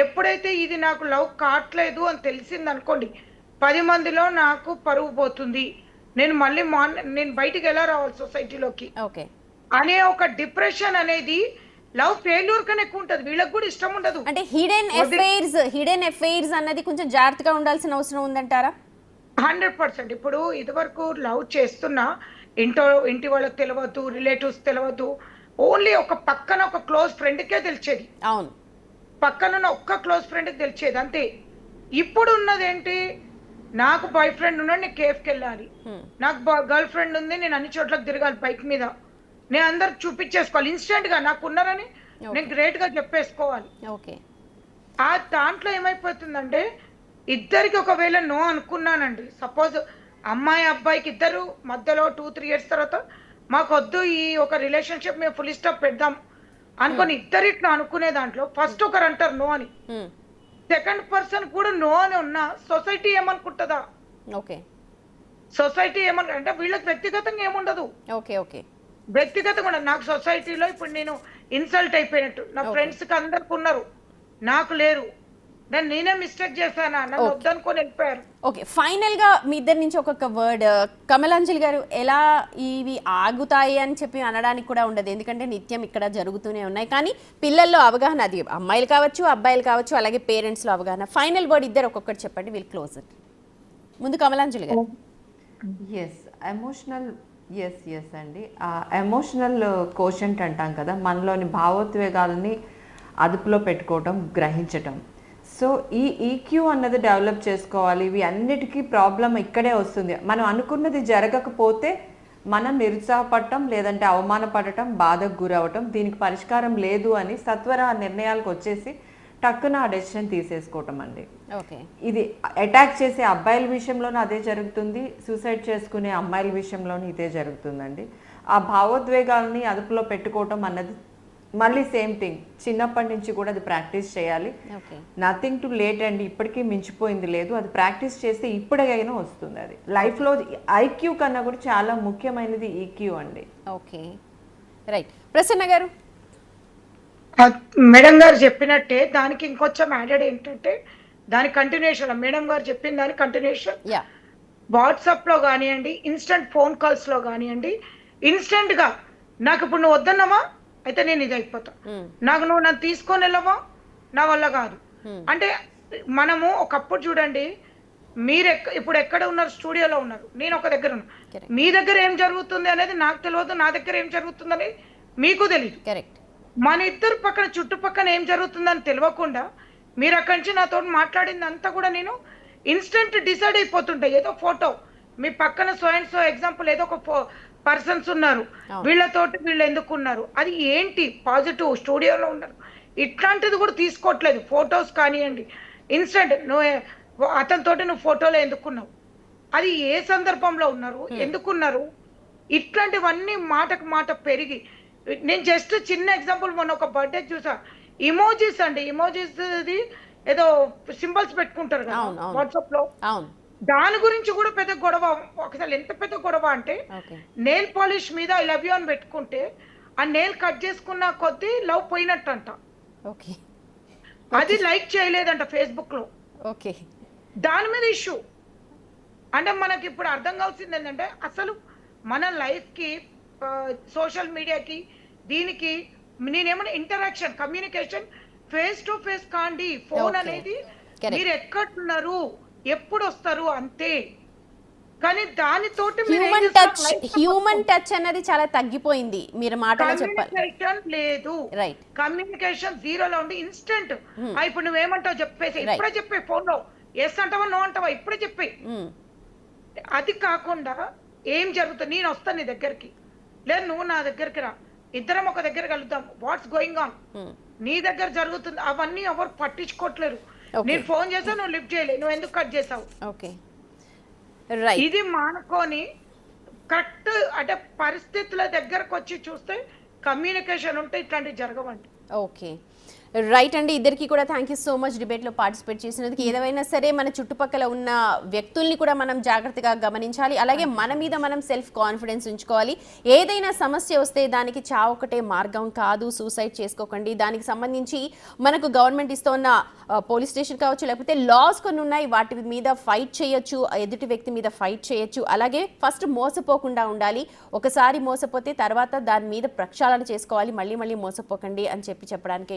ఎప్పుడైతే ఇది నాకు లవ్ కావట్లేదు అని తెలిసింది అనుకోండి, 10 మందిలో నాకు పరువు పోతుంది, నేను మళ్ళీ నేను బయటికి ఎలా రావాలి సొసైటీలోకి అనే ఒక డిప్రెషన్ అనేది లవ్ ఫెయిల్యూర్ కన్నా ఎక్కువ ఉంటుంది. వీళ్ళకి కూడా ఇష్టం ఉండదు. అంటే హిడెన్ అఫైర్స్ అన్నది కొంచెం జాగ్రత్తగా ఉండాల్సిన అవసరం ఉందంటారా? 100%. ఇప్పుడు ఇదివరకు లవ్ చేస్తున్నా ఇంటి వాళ్ళకి తెలియదు, రిలేటివ్స్ తెలియదు, ఓన్లీ ఒక పక్కన ఒక క్లోజ్ ఫ్రెండ్కే తెలిసేది. అవును, పక్కన ఒక్క క్లోజ్ ఫ్రెండ్కి తెలిసేది అంతే. ఇప్పుడు ఉన్నది ఏంటి, నాకు బాయ్ ఫ్రెండ్ ఉన్నాడు, నేను కేఫ్కి వెళ్ళాలి, నాకు గర్ల్ ఫ్రెండ్ ఉంది, నేను అన్ని చోట్లకి తిరగాలి బైక్ మీద, నేను అందరికి చూపించేసుకోవాలి ఇన్స్టెంట్ గా, నాకు ఉన్నారని నేను గ్రేట్ గా చెప్పేసుకోవాలి. ఆ దాంట్లో ఏమైపోతుందంటే ఇద్దరికి ఒకవేళ నో అనుకున్నానండి, సపోజ్ అమ్మాయి అబ్బాయికి ఇద్దరు మధ్యలో 2-3 years తర్వాత మాకొద్దు ఈ ఒక రిలేషన్షిప్ మేము ఫుల్ స్టాప్ పెడదాం అనుకుని ఇద్దరిట్లో అనుకునే దాంట్లో ఫస్ట్ ఒకరు అంటారు నో అని, సెకండ్ పర్సన్ కూడా నో అని ఉన్నా సొసైటీ ఏమనుకుంటుందా? సొసైటీ అంటే వీళ్ళకి వ్యక్తిగతంగా ఏముండదు, వ్యక్తిగతంగా ఉండదు. నాకు సొసైటీలో ఇప్పుడు నేను ఇన్సల్ట్ అయిపోయినట్టు, నా ఫ్రెండ్స్ కి అందరికి ఉన్నారు, నాకు లేరు, నేనే మిస్టేక్ చేశానా, నన్ను వద్దనుకొని వెళ్ళిపోయారు. ఓకే, ఫైనల్ గా మీ ఇద్దరి నుంచి ఒక్కొక్క వర్డ్. కమలాంజలి గారు, ఎలా ఇవి ఆగుతాయి అని చెప్పి అనడానికి కూడా ఉండదు, ఎందుకంటే నిత్యం ఇక్కడ జరుగుతూనే ఉన్నాయి. కానీ పిల్లల్లో అవగాహన, అది అమ్మాయిలు కావచ్చు అబ్బాయిలు కావచ్చు, అలాగే పేరెంట్స్ లో అవగాహన. ఫైనల్ వర్డ్ ఇద్దరు ఒక్కొక్కటి చెప్పండి, విల్ క్లోజ్ ఇట్. ముందు కమలాంజలి గారు. ఎస్ అండి, ఎమోషనల్ కోషెంట్ అంటాం కదా, మనలోని భావోద్వేగాలని అదుపులో పెట్టుకోవటం, గ్రహించటం. సో ఈ ఈక్యూ అన్నది డెవలప్ చేసుకోవాలి. ఇవి అన్నిటికీ ప్రాబ్లం ఇక్కడే వస్తుంది. మనం అనుకున్నది జరగకపోతే మనం నిరుత్సాహపడటం, లేదంటే అవమానపడటం, బాధకు గురవటం, దీనికి పరిష్కారం లేదు అని సత్వర నిర్ణయాలకు వచ్చేసి టక్కున ఆ డెసిషన్ తీసేసుకోవటం అండి. ఇది అటాక్ చేసే అబ్బాయిల విషయంలోనూ అదే జరుగుతుంది, సూసైడ్ చేసుకునే అమ్మాయిల విషయంలోనూ ఇదే జరుగుతుందండి. ఆ భావోద్వేగాలని అదుపులో పెట్టుకోవటం అన్నది మళ్ళీ సేమ్ థింగ్, చిన్నప్పటి నుంచి కూడా అది ప్రాక్టీస్ చేయాలి. నథింగ్ టు లేట్ అండి, ఇప్పటికీ మించిపోయింది లేదు. అది ప్రాక్టీస్ చేస్తే ఇప్పటికైనా వస్తుంది. అది లైఫ్లో ఐక్యూ కన్నా కూడా చాలా ముఖ్యమైనది ఈక్యూ అండి. Okay, right. ప్రసన్న గారు. మేడం గారు చెప్పినట్టే దానికి ఇంకొంచెం యాడెడ్ ఏంటంటే, దాని కంటిన్యూషన్, మేడం గారు చెప్పిన దాని కంటిన్యూషన్ వాట్సాప్ లో కానివ్వండి, ఇన్స్టెంట్ ఫోన్ కాల్స్ లో కానివ్వండి, ఇన్స్టెంట్ గా నాకు ఇప్పుడు నువ్వు వద్దన్నావా అయితే నేను ఇది అయిపోతా, నాకు నువ్వు నన్ను తీసుకొని వెళ్ళవా నా వల్ల కాదు అంటే. మనము ఒకప్పుడు చూడండి, మీరు ఇప్పుడు ఎక్కడ ఉన్నారు, స్టూడియోలో ఉన్నారు, నేను ఒక దగ్గర ఉన్నా, మీ దగ్గర ఏం జరుగుతుంది అనేది నాకు తెలియదు, నా దగ్గర ఏం జరుగుతుంది అనేది మీకు తెలియదు. మన ఇద్దరు పక్కన చుట్టుపక్కల ఏం జరుగుతుందని తెలియకుండా మీరు అక్కడి నుంచి నాతో మాట్లాడింది అంతా కూడా నేను ఇన్స్టెంట్ డిసైడ్ అయిపోతుంటా. ఏదో ఫోటో మీ పక్కన సో అండ్ సో ఎగ్జాంపుల్ ఏదో ఒక పర్సన్స్ ఉన్నారు, వీళ్ళతోటి వీళ్ళు ఎందుకు ఉన్నారు, అది ఏంటి పాజిటివ్ స్టూడియోలో ఉన్నారు, ఇట్లాంటిది కూడా తీసుకోవట్లేదు. ఫొటోస్ కానివ్వండి ఇన్స్టెంట్ నువ్వు అతనితోటి నువ్వు ఫోటోలో ఎందుకున్నావు, అది ఏ సందర్భంలో ఉన్నారు, ఎందుకున్నారు, ఇట్లాంటివన్నీ మాటకు మాట పెరిగి. నేను జస్ట్ చిన్న ఎగ్జాంపుల్ మొన్న ఒక బర్త్డే చూసా, ఇమోజీస్ అండి, ఇమోజీస్ ఏదో సింబల్స్ పెట్టుకుంటారు కదా వాట్సాప్ లో, దాని గురించి కూడా పెద్ద గొడవ. ఒకసారి ఎంత పెద్ద గొడవ అంటే నెయిల్ పాలిష్ మీద ఐ లవ్ యూ అని పెట్టుకుంటే ఆ నెయిల్ కట్ చేసుకున్న కొద్దీ లవ్ పోయినట్టంట, అది లైక్ చేయలేదంట ఫేస్బుక్ లో. దాని మీద ఇష్యూ. అంటే మనకి ఇప్పుడు అర్థం కావాల్సింది ఏంటంటే అసలు మన లైఫ్ కి సోషల్ మీడియాకి దీనికి నేనేమన్నా interaction communication face to face కాండి. ఫోన్ అనేది మీరు ఎక్కడున్నారు ఎప్పుడు వస్తారు అంతే, కానీ దానితోటి హ్యూమన్ టచ్ అనేది చాలా తగ్గిపోయింది. మీరు మాటలో చెప్పాలి, కమ్యూనికేషన్ లేదు, కమ్యూనికేషన్ జీరోలో ఉండి ఇన్స్టెంట్. ఇప్పుడు నువ్వేమంటావు చెప్పేసి ఇప్పుడే చెప్పే, ఫోన్ లో ఎస్ అంటావా నో అంటావా ఇప్పుడే చెప్పి. అది కాకుండా ఏం జరుగుతుంది, నేను వస్తాను నీ దగ్గరికి, లేదు నువ్వు నా దగ్గరికి రా, ఇద్దరం ఒక దగ్గర కలుద్దాం, వాట్స్ గోయింగ్ ఆన్ నీ దగ్గర జరుగుతుంది, అవన్నీ ఎవరు పట్టించుకోవట్లేరు. నేను ఫోన్ చేసా నువ్వు లిఫ్ట్ చేయలేదు, నువ్వు ఎందుకు కట్ చేసావు, ఇది మానుకొని కరెక్ట్ అంటే పరిస్థితుల దగ్గరకు వచ్చి చూస్తే కమ్యూనికేషన్ ఉంటే ఇట్లాంటివి జరగవండి. ఓకే రైట్ అండి, ఇద్దరికి కూడా థ్యాంక్ యూ సో మచ్ డిబేట్లో పార్టిసిపేట్ చేసినందుకు. ఏదైనా సరే మన చుట్టుపక్కల ఉన్న వ్యక్తుల్ని కూడా మనం జాగ్రత్తగా గమనించాలి, అలాగే మన మీద మనం సెల్ఫ్ కాన్ఫిడెన్స్ ఉంచుకోవాలి. ఏదైనా సమస్య వస్తే దానికి చావొకటే మార్గం కాదు, సూసైడ్ చేసుకోకండి. దానికి సంబంధించి మనకు గవర్నమెంట్ ఇస్తున్న పోలీస్ స్టేషన్ కావచ్చు, లేకపోతే లాస్ కొన్ని ఉన్నాయి, వాటి మీద ఫైట్ చేయొచ్చు, ఎదుటి వ్యక్తి మీద ఫైట్ చేయొచ్చు. అలాగే ఫస్ట్ మోసపోకుండా ఉండాలి, ఒకసారి మోసపోతే తర్వాత దాని మీద ప్రక్షాళన చేసుకోవాలి, మళ్ళీ మళ్ళీ మోసపోకండి అని చెప్పడానికి